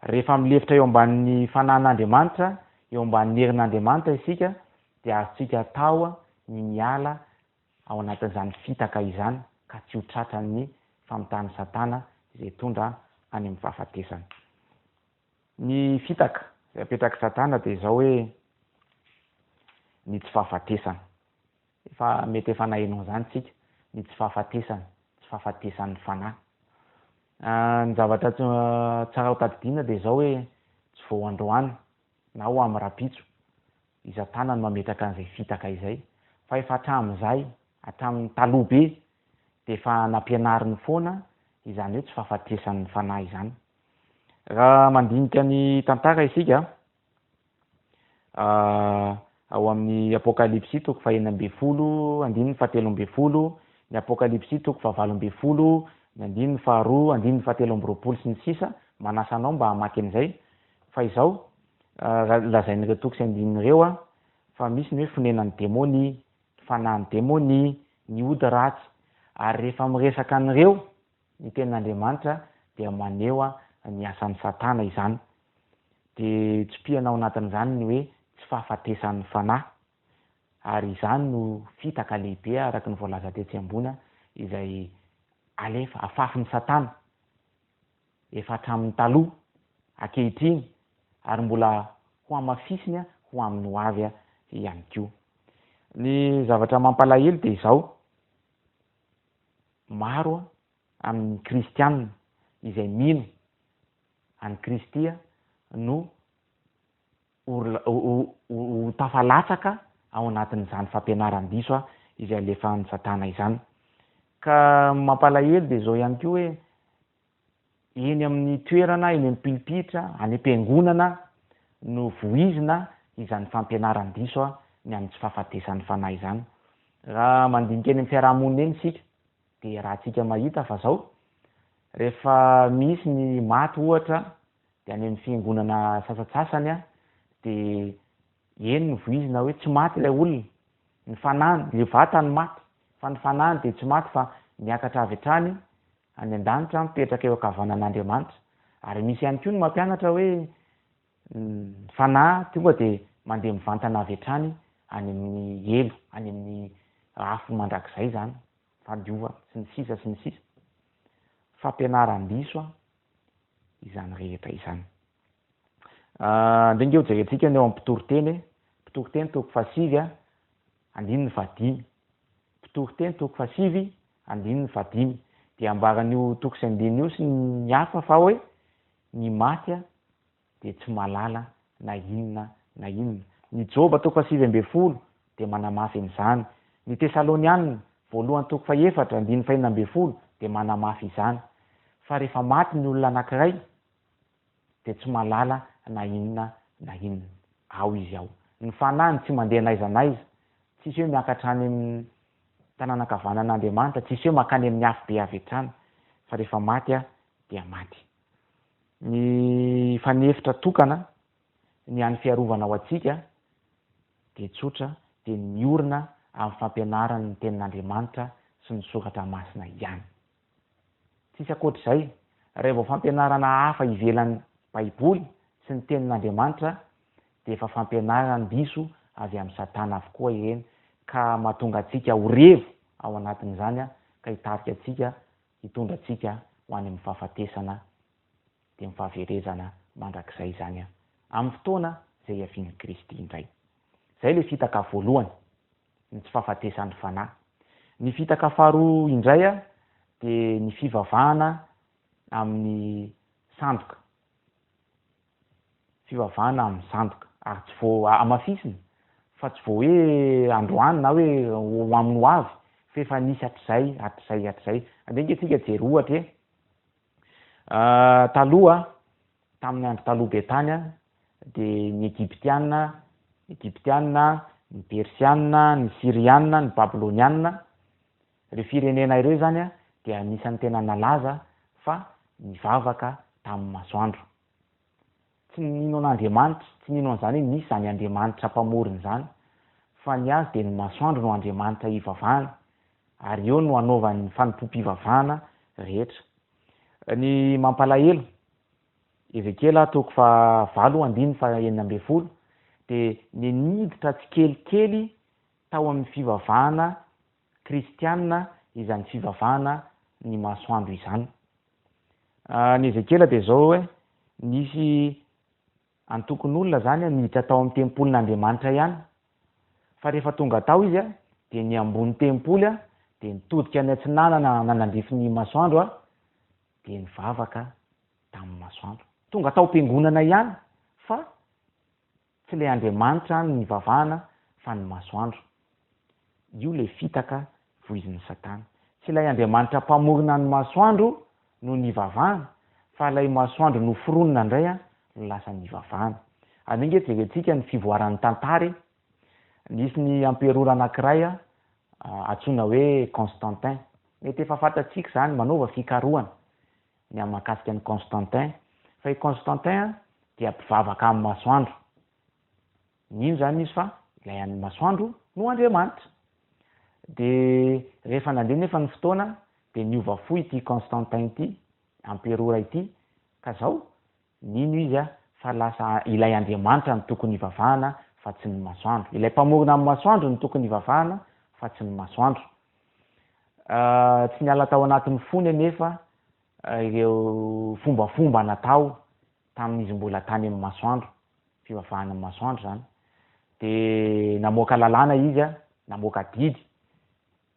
Rehefa milefitra eo ambanin'ny fanan'Andriamanitra, eo ambanin'ny herin'Andriamanitra isika dia azontsika atao ny miala ao anatin'izany fitaka izany ka tsy ho tratran'ny famitana Satana izay tondra any amin'ny fahafatesana. Ny fitaka izay apetraka Satana dia izao hoe ny tsy fahafatesana. Mety efa nahainao izany tsika ny tsy fahafatesan'ny fanahy. ny zavatra tsara ho tadidiana dia zao hoe tsy vao androany na ho amin'ny rapitso izan-tana no mametaka an'izay fitaka izay fa efa hatramin'izay hatramin'ny taloha be dia efa nampianariny foana izany hoe tsy fahafatesan'ny fanahy izany. Raha mandinika ny tantara isika ao amin'ny apokalipsy toko 4:20, andininy 7:20, ny apokalipsy toko 7:20, ny andininy 2, andininy 7:20 sy ny sisa, manasanao mba hamaky an'izay. Fa izao lazain'ireo toko sy andinin'ireo fa misy ny hoe fonenan'ny démonie, fanahin'ny démonie, ny ody ratsy, ary rehefa miresaka an'ireo ny tenin'Andriamanitra dia maneho ny asan'ny satana izany. Dia tsipihana ao anatin'izany ny hoe tsy fahafatesan'ny fanahy, ary izany no fitaka lehibe araka ny voalaza tetsy ambony izay alefa afafin'ny satana efa hatramin'ny taloha ankehitriny ary mbola ho amafisiny ho amin'ny ho avy ihany koa. Ny zavatra mampalahelo dia izao, maro amin'ny kristianina izay mino any Kristy no ho tafalatsaka ao anatin'izany fampianaran-diso izay alefan'ny satana izany. Ka mampalahelo dia zao ihany koa hoe eny amin'ny toerana, eny amin'ny pilipitra, any am-piangonana no voizina izany fampianaran-diso ny amin'ny tsy fahafatesan'ny fanahy izany. Raha mandinika eny amin'ny fiarahamonina eny isika dia raha tsika mahita fa zao rehefa misy ny maty ohatra dia any amin'ny fiangonana sasatsasany dia eny no voizina hoe tsy maty ilay olona, ny fanahiny, ny vatany maty fa ny fanahiny dia tsy maty fa miakatra avy hatrany any an-danitra mipetraka eo ankavanan'Andriamanitra. Ary misy ihany koa ny mampianatra hoe fanahy tonga dia mandeha mivantana avy hatrany any amin'ny elo, any amin'ny afo mandrakizay zany, fadiova sy ny sisa sy ny sisa. Fampianaran-diso izany rehetra izany. Ndrenge ho jerentsika ny eo amin'ny mpitoriteny toko 7, andininy 5, mpitoriteny toko 7, andininy 5 dia ambaran'io toko sy andininy io sy ny hafa fa hoe ny maty dia tsy malala na inona na inona. Ny Joba toko 7:20 dia manamafy an'izany. Ny Tesalonianina voalohany toko 4, andininy 4:20 dia manamafy izany. Fa rehefa maty ny olona anankiray dia tsy malala na inona na inona, ao izy ao. Ny fanahiny tsy mandeha n'aiza n'aiza, tsisy hoe miakatra any amin'ny tanàna ankavanan'Andriamanitra, tsisy hoe makany amin'ny afo be avy hatrany, fa rehefa maty dia maty. Ny fanefitra tokana ny an'ny fiarovana ao antsika dia tsotra dia miorina amin'ny fampianarany tenin'Andriamanitra sy ny soratra masina ihany. Tsisy ankoatr'izay, rehefa vao fampianarana hafa ivelan'ny baiboly sy ny tenin'Andriamanitra dia efa fampianarana diso avy amin'ny satana avokoa ireny, ka mahatonga antsika ho revo ao anatin'izany ka hitarika antsika, hitondra antsika ho any amin'ny fahafatesana dia amin'ny fahaverezana mandrakizay izany amin'ny fotoana izay hiavian'i Kristy indray. Zay le fitaka voalohany, ny tsy fahafatesan'ny fanahy. Ny fitaka faharoa indray dia ny fivavahana amin'ny sandoka. Fivavahana amin'ny sandoka, ary tsy vao amafisina fa tsy vao hoe androany na hoe ho amin'ny ho avy, fa efa nisy hatrizay. Andenge tsika jery ohatra taloha tamin'ny andro taloha be tany dia ny Egyptianina, ny Persianina, ny Sirianina, ny Babilonianina, ireo firenena ireo zany dia anisan'ny tena nalaza fa mivavaka tamin'ny masoandro. Tsy nino an'Andriamanitra, tsy nino an'izany misy zany Andriamanitra mpamoriny zany, fa ny azy dia ny masoandro no Andriamanitra hivavahana, ary eo no anaovan'ny fanompoam-pivavahana rehetra. Ny mampalahelo, Ezekela toko 7:9 dia ny niditra tsikelikely tao amin'ny fivavahana kristianina izany fivavahana ny masoandro izany. Ny Ezekela dia zao hoe nisy antokon'olona zany niditra tao amin'ny tempolin'Andriamanitra ihany, fa rehefa tonga tao izy dia ny ambony tempoly dia nitodika ny atsinanana nanandrify ny masoandro de nivavaka tamin'ny masoandro tonga tao am-piangonana ihany fa tsy le Andriamanitra ny nivavahana fa ny masoandro. Io le fitaka voizin'ny Satana. Tsy ilay Andriamanitra mpamorona ny masoandro no nivavahana fa ilay masoandro no foronina indray a no lasa nivavahana. Amin'iny nge jerentsika ny fivoaran'ny tantara. Nisy ny amperora anankiray antsoina hoe Constantin. Mety efa fantatsika zany manova fikarohana ny mahakasika ny Constantin. Fa i Constantin dia mpivavaka amin'ny masoandro. Ino zany izy fa ilay amin'ny masoandro no Andriamanitra. De rehefa nandeha nefa ny fotoana de niova fo ity Constantin ity, amperora ity, ka zao nino izy fa lasa ilay Andriamanitra ny tokony ivavahana fa tsy ny masoandro. Ilay mpamorona amin'ny masoandro ny tokony ivavahana fa tsy ny masoandro. Tsy niala tao anatin'ny fony anefa ireo fombafomba natao tamin'izy mbola tany amin'ny masoandro, fivavahana amin'ny masoandro zany. De namoaka lalàna izy namoaka didy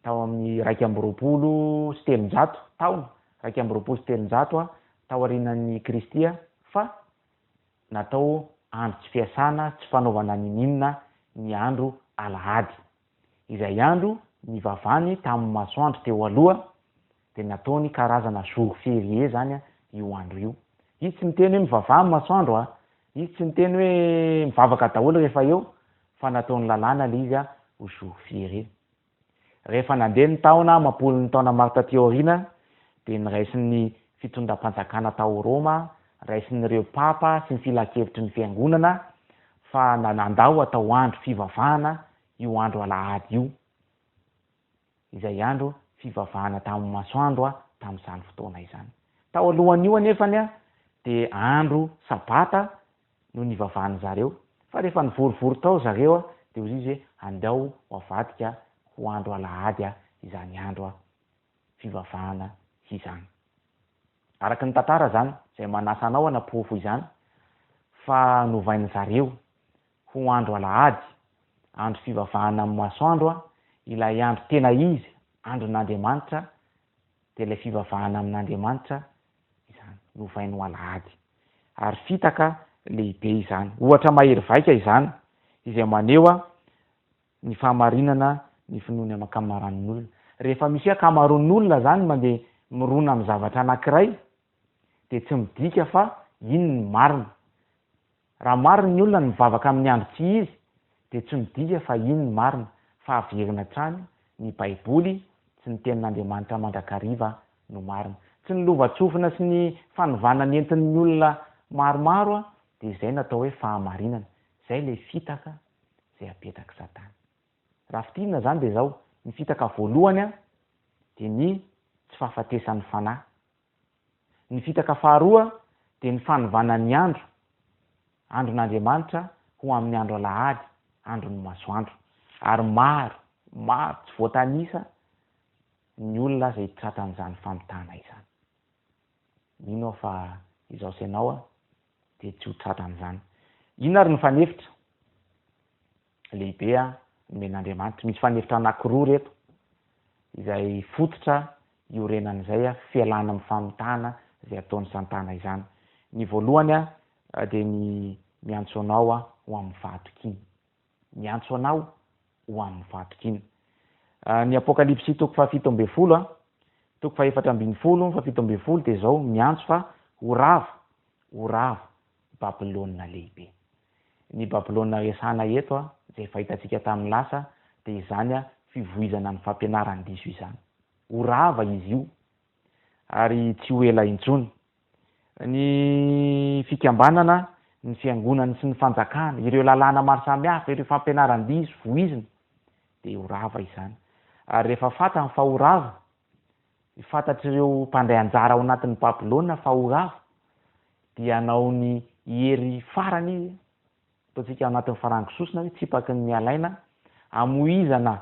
tao amin'ny 220 taona, 220 tao aorianan'ny Kristia, fa natao andro tsy fiasana, tsy fanaovana ninina ny andro alahady. Izay andro nivavany tamin'ny masoandro teo aloha de nataony karazana jour férié zany io andro io. Izy tsy miteny hoe mivavaha amin'ny masoandro izy tsy miteny hoe mivavaka daholo rehefa eo, fa nataony lalàna le izy ho jour férié. Rehefa nandeha ny taona mampolo ny taona maro taty aoriana de niraisin'ny fitondram-panjakana tao Roma, raisin'ireo papa sy ny filakevitry ny fiangonana fa nanandao atao andro fivavahana io andro alahady io, izay andro fivavahana tamin'ny masoandro tamin'izany fotoana izany. Tao alohan'io anefany de andro sabata no nivavahany zareo, fa rehefa nivorivory tao zareo de ozy izy hoe andao ho avadika ho andro alahady izany andro fivavahana izany. Araky ny tantara zany izay manasa anao anaporofo izany fa novainy zareo ho andro alahady, andro fivavahana amin'ny masoandro ilay andro tena izy, andron'Andriamanitra, de ilay fivavahana amin'Andriamanitra izany novainy ho alahady. Ary fitaka lehibe izany. Ohatra mahery vaika izany izay maneho ny fahamarinana ny finoany amakamaran'ny olona. Rehefa misy akamaroan'ny olona zany mandeha mirona amin'ny zavatra anankiray de tsy midika fa iny ny marina. Raha marina ny olona mivavaka amin'ny andro tsy izy de tsy midika fa iny ny marina, fa averina hatrany ny baiboly sy ny tenin'Andriamanitra mandrakariva no marina. Tsy ny lovatsofina sy ny fanovana ny entin'ny olona maromaro de izay natao hoe fahamarinana. Zay le fitaka zay apetaka Satana. Raha fitinina zany de zao, ny fitaka voalohany de ny tsy fahafatesan'ny fanahy. Ny fitaka faharoa de ny fanovana ny andro, andron'Andriamanitra ho amin'ny andro alahady, andron'ny masoandro. Ary maro tsy voatanisa ny olona zay tratan'izany famitana izany. Mino fa izao sy ianao de tsy ho tratan'izany. Ino ary ny fanefitra lehibe men'Andriamanitra? Misy fanefitra anankiroa reto izay fototra iorenan'izay fialana amin'ny famitana izay ataon'ny Satana izany. Ny voalohany de ny miantso anao ho amin'ny fahatokiny. Miantso anao ho amin'ny fahatokiny. Ny Apokalipsy toko 17 toko 4:17 de zao miantso fa ho rava Babilôna lehibe. Ny Babilôna resana eto zay fahitantsika tamin'ny lasa de izany fivoizana ny fampianaran'ny diso izany. Ho rava izy io ary tsy ho ela intsony. Ny fikambanana, ny fiangonana sy ny fanjakana, ireo lalàna maro samihafa, ireo fampianaran'ny diso voizina de ho rava izany. Ary rehefa fantany fa ho rava, fantatr'ireo mpandray anjara ao anatin'ny Babilôna fa ho rava dia hanao ny hery farany izy, ataontsika anatin'ny farangisosina hoe tsipaky ny mialaina, amoizana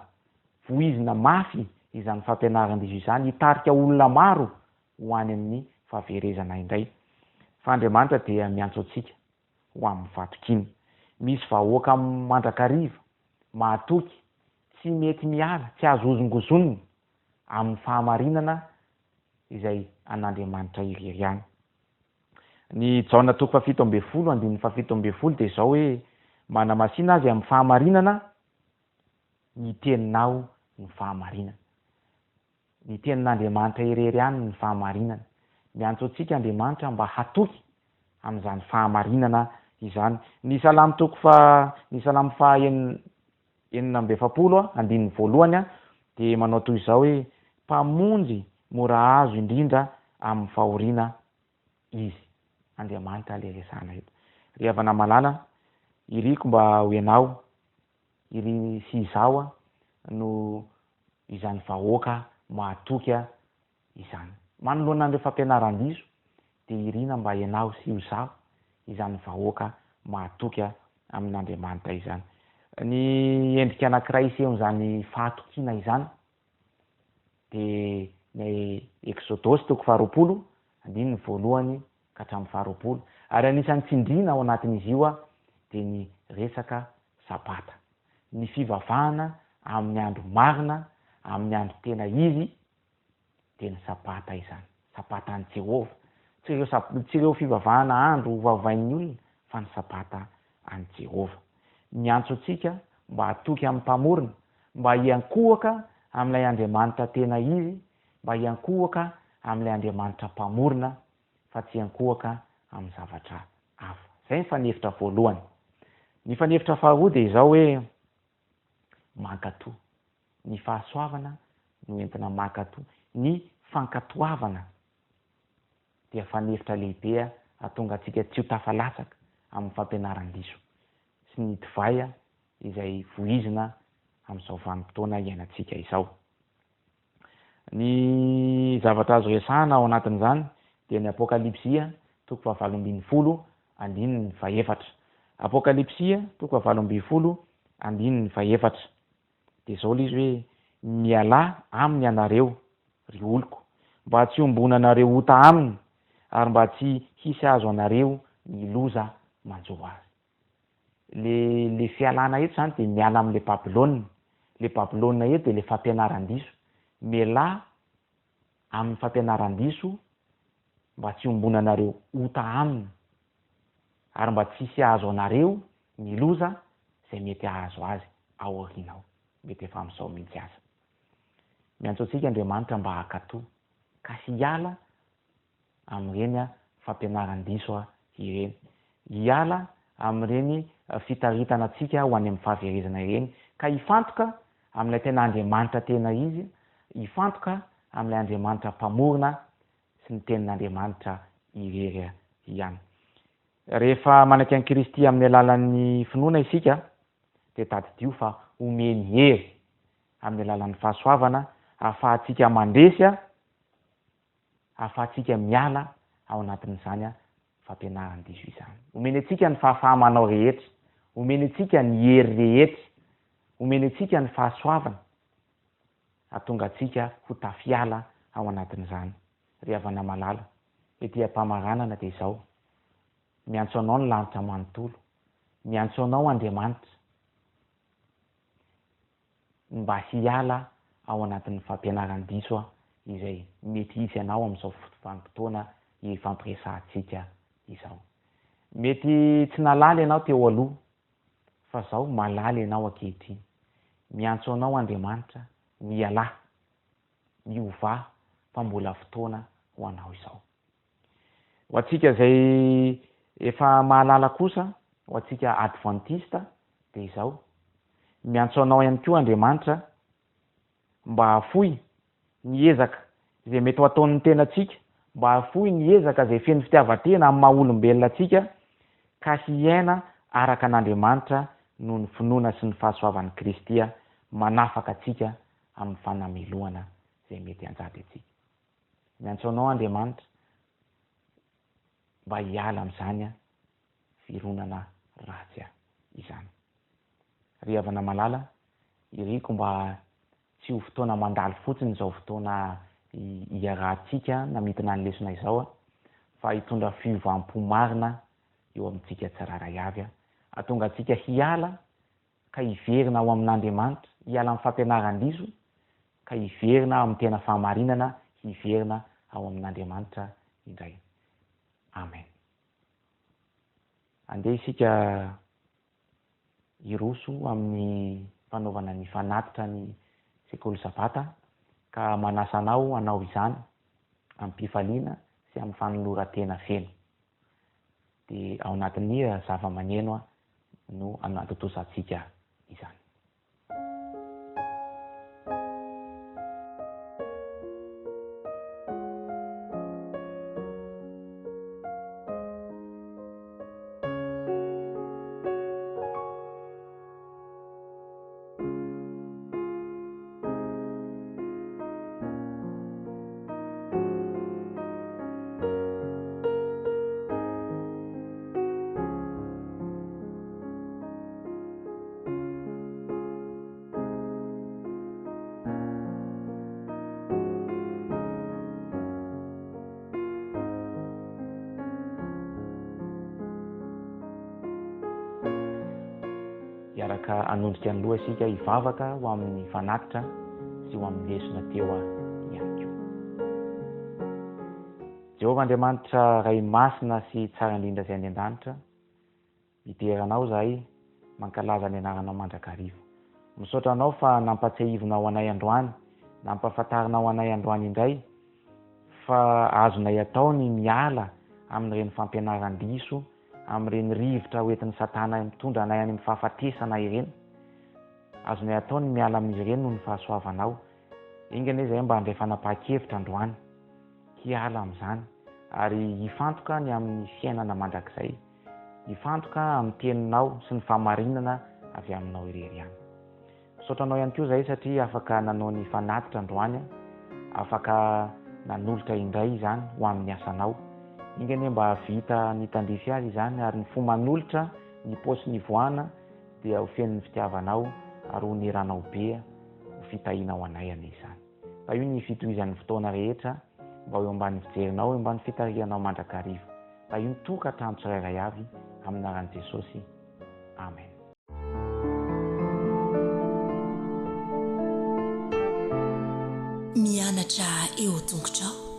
voizina mafy izany fampianaran'ny diso izany, hitarika olona maro ho any amin'ny fahaverezana indray. Fa Andriamanitra dia miantso antsika ho amin'ny fahatokiny. Misy vahoaka mandrakariva, mahatoky, tsy mety miala, tsy azo ozongozonina amin'ny fahamarinana izay an'andriamanitra irery any. Ny jaona toko fafito ambe folo andin'ny fafito ambe folo de zao hoe manamasina azy amin'ny fahamarinana ny teninao ny fahamarinana. Ny tenin'andriamanitra irery any ny fahamarinana. Miantso antsika andriamanitra mba hatoky amin'izany fahamarinana izany. Ny salamo toko ny salamo enina ambe efapolo andin'ny voalohany de manao toy izao hoe mpamonjy mora azo indrindra amin'ny fahoriana izy. Andriamanitra le resana eto. Ry havana malala, iriko mba ho ianao iry sy izao no izany vahoaka mahatoky izany. Manoloana andreo fampianaran-diso de irina mba ianao sy izao izany vahoaka mahatoky amin'andriamanitra izany. Ny endrika anankiray isehon' izany fahatokiana izany de ny Exodosy toko faharoapolo andininy voalohany ka hatramin'ny faharoapolo. Ary anisan'ny tsindriana ao anatin'izy io de ny resaka sabata, ny fivavahana amin'ny andro marina, amin'ny andro tena izy de ny sabata izany, sabata any Jehova. Tsy ireo fivavahana andro vavain'ny olona fa ny sabata any Jehova. Miantso antsika mba hatoky amin'ny mpamorona, mba hiankohaka amin'ilay andriamanitra tena izy, mba hiankohaka amin'ilay andriamanitra mpamorona fa tsy hiankohaka amin'ny zavatra hafa. Zay ny fanevitra voalohany. Ny fanevitra faharoa de izao hoe mankatoa. Ny fahasoavana no entina mankatoa. Ny fankatoavana dia fanevitra lehibe ahatonga antsika tsy ho tafalatsaka amin'ny fampianaran-diso sy ny divay izay voizina amin'izao vanim-potoana iainantsika izao. Ny zavatra azo resahana ao anatin'izany dia ny Apokalipsia toko fahavalo ambin'ny folo andininy fahaefatra. Apokalipsia toko fahavalo ambin'ny folo andininy fahaefatra. De zao izy hoe miala aminy anareo ry oloko, mba tsy hombonanareo ota aminy ary mba tsy hisy azo anareo ny loza manjoa azy. Le fialana eto zany de miala amin'le Babilôna. Le Babilôna eto de le fampianaran-diso. Miala amin'ny fampianaran-diso mba tsy hombonanareo ota aminy ary mba tsy hisy azo anareo ny loza zay mety ahazo azy ao aorianao. Mety efa amin'izao mihitsy aza. Miantso antsika Andriamanitra mba hakatoa ka sy hiala amin'ireny fampianaran-diso ireny. Hiala amin'ireny fitaritana antsika ho any amin'ny fahaverezana ireny ka hifantoka amin'ilay tena Andriamanitra tena izy, hifantoka amin'ilay Andriamanitra mpamorona sy ny tenin'Andriamanitra irery ihany. Rehefa manaiky an'i Kristy amin'ny alalan'ny finoana isika de tadidio fa omeny hery amin'ny alalan'ny fahasoavana ahafahantsika mandresy, ahafahantsika miala ao anatin'izany fampianaran-diso izany. Omeny antsika ny fahafahamanao rehetra, omeny antsika ny hery rehetra, omeny antsika ny fahasoavana ahatonga antsika ho tafiala ao anatin'izany. Ry havana malala, ety am-pamaranana de izao. Miantso anao ny lanitra manontolo, miantso anao Andriamanitra mba hiala ao anatin'ny fampianaran-diso izay mety hisy anao amin'izao vanim-potoana ifampiresahantsika izao. Mety tsy nalaly ianao teo aloha fa zao malaly ianao ankehitriny. Miantso anao Andriamanitra miala, miova fa mbola fotoana ho anao izao. Ho antsika zay efa mahalala kosa, ho antsika Adventista de izao. Miantso anao ihany koa Andriamanitra mba hafoy ny ezaka izay mety ho ataon'ny tenantsika, mba hafoy ny ezaka izay feno fitiavan-tena amin'ny maha olombelona atsika ka sy hiaina araka an'Andriamanitra noho ny finoana sy ny fahasoavan'i Kristy manafaka atsika amin'ny fanameloana izay mety hanjady atsika. Miantso anao Andriamanitra mba hiala amin'izany fironana ratsy izany. Ry havana malala, iriko mba tsy ho fotoana mandalo fotsiny izao fotoana iarahantsika namitina ny lesona izao fa hitondra fiovam-po marina eo amintsika tsiraray avy, ahatonga antsika hiala ka hiverina ao amin'Andriamanitra, hiala amin'ny fampianaran-diso ka hiverina amin'ny tena fahamarinana, hiverina ao amin'Andriamanitra indray. Amen. Andeha isika iroso amin'ny fanaovana ny fanatitra ny sekoly sabata, ka manasanao anao izany amin'ny mpifaliana sy amin'ny fanoloran-tena feno. Dia ao anatin'ny zava-maneno no anatotosantsika izany. Iaraka anondrika ny loha isika hivavaka ho amin'ny fanatitra sy ho amin'ny lesona teo ihany koa. Jehovah Andriamanitra Ray masina sy tsara indrindra izay any an-danitra, hiderinao zahay mankalaza ny anarana mandrakarivo. Misaotra anao fa nampatsahivonao anay androany, nampafantarinao anay androany indray fa azonay atao ny miala amin'ireny fampianaran-diso, amin'ireny rivotra hoentin'ny satana mitondra anay any amin'ny fahafatesana ireny. Azonay atao ny miala amin'izy ireny noho ny fahasoavanao. Ingany izay mba handray fanapahan-kevitra androany, hiala amin'izany ary hifantoka ny amin'ny fiainana mandrakizay, hifantoka amin'ny teninao sy ny famarinana avy aminao irery ihany. Misaotranao ihany koa izay satria afaka nanao ny fanatitra androany, afaka nanolotra indray izany ho amin'ny asanao. Ingany mba vita ny tandrify azy izany ary ny fomba manolotra ny paosy ny voana dia ho feno ny fitiavanao ary ho niranao be ho fitahinao anay izany. Fa io ny fitohizan'ny fotoana rehetra mba eo ambany fijerinao, eo ambany fitarihanao mandrakarivo. Fa io ny tokantrano tsirairay avy amin'ny anaran'i Jesosy. Amen. Mianatra eo an-tongotrao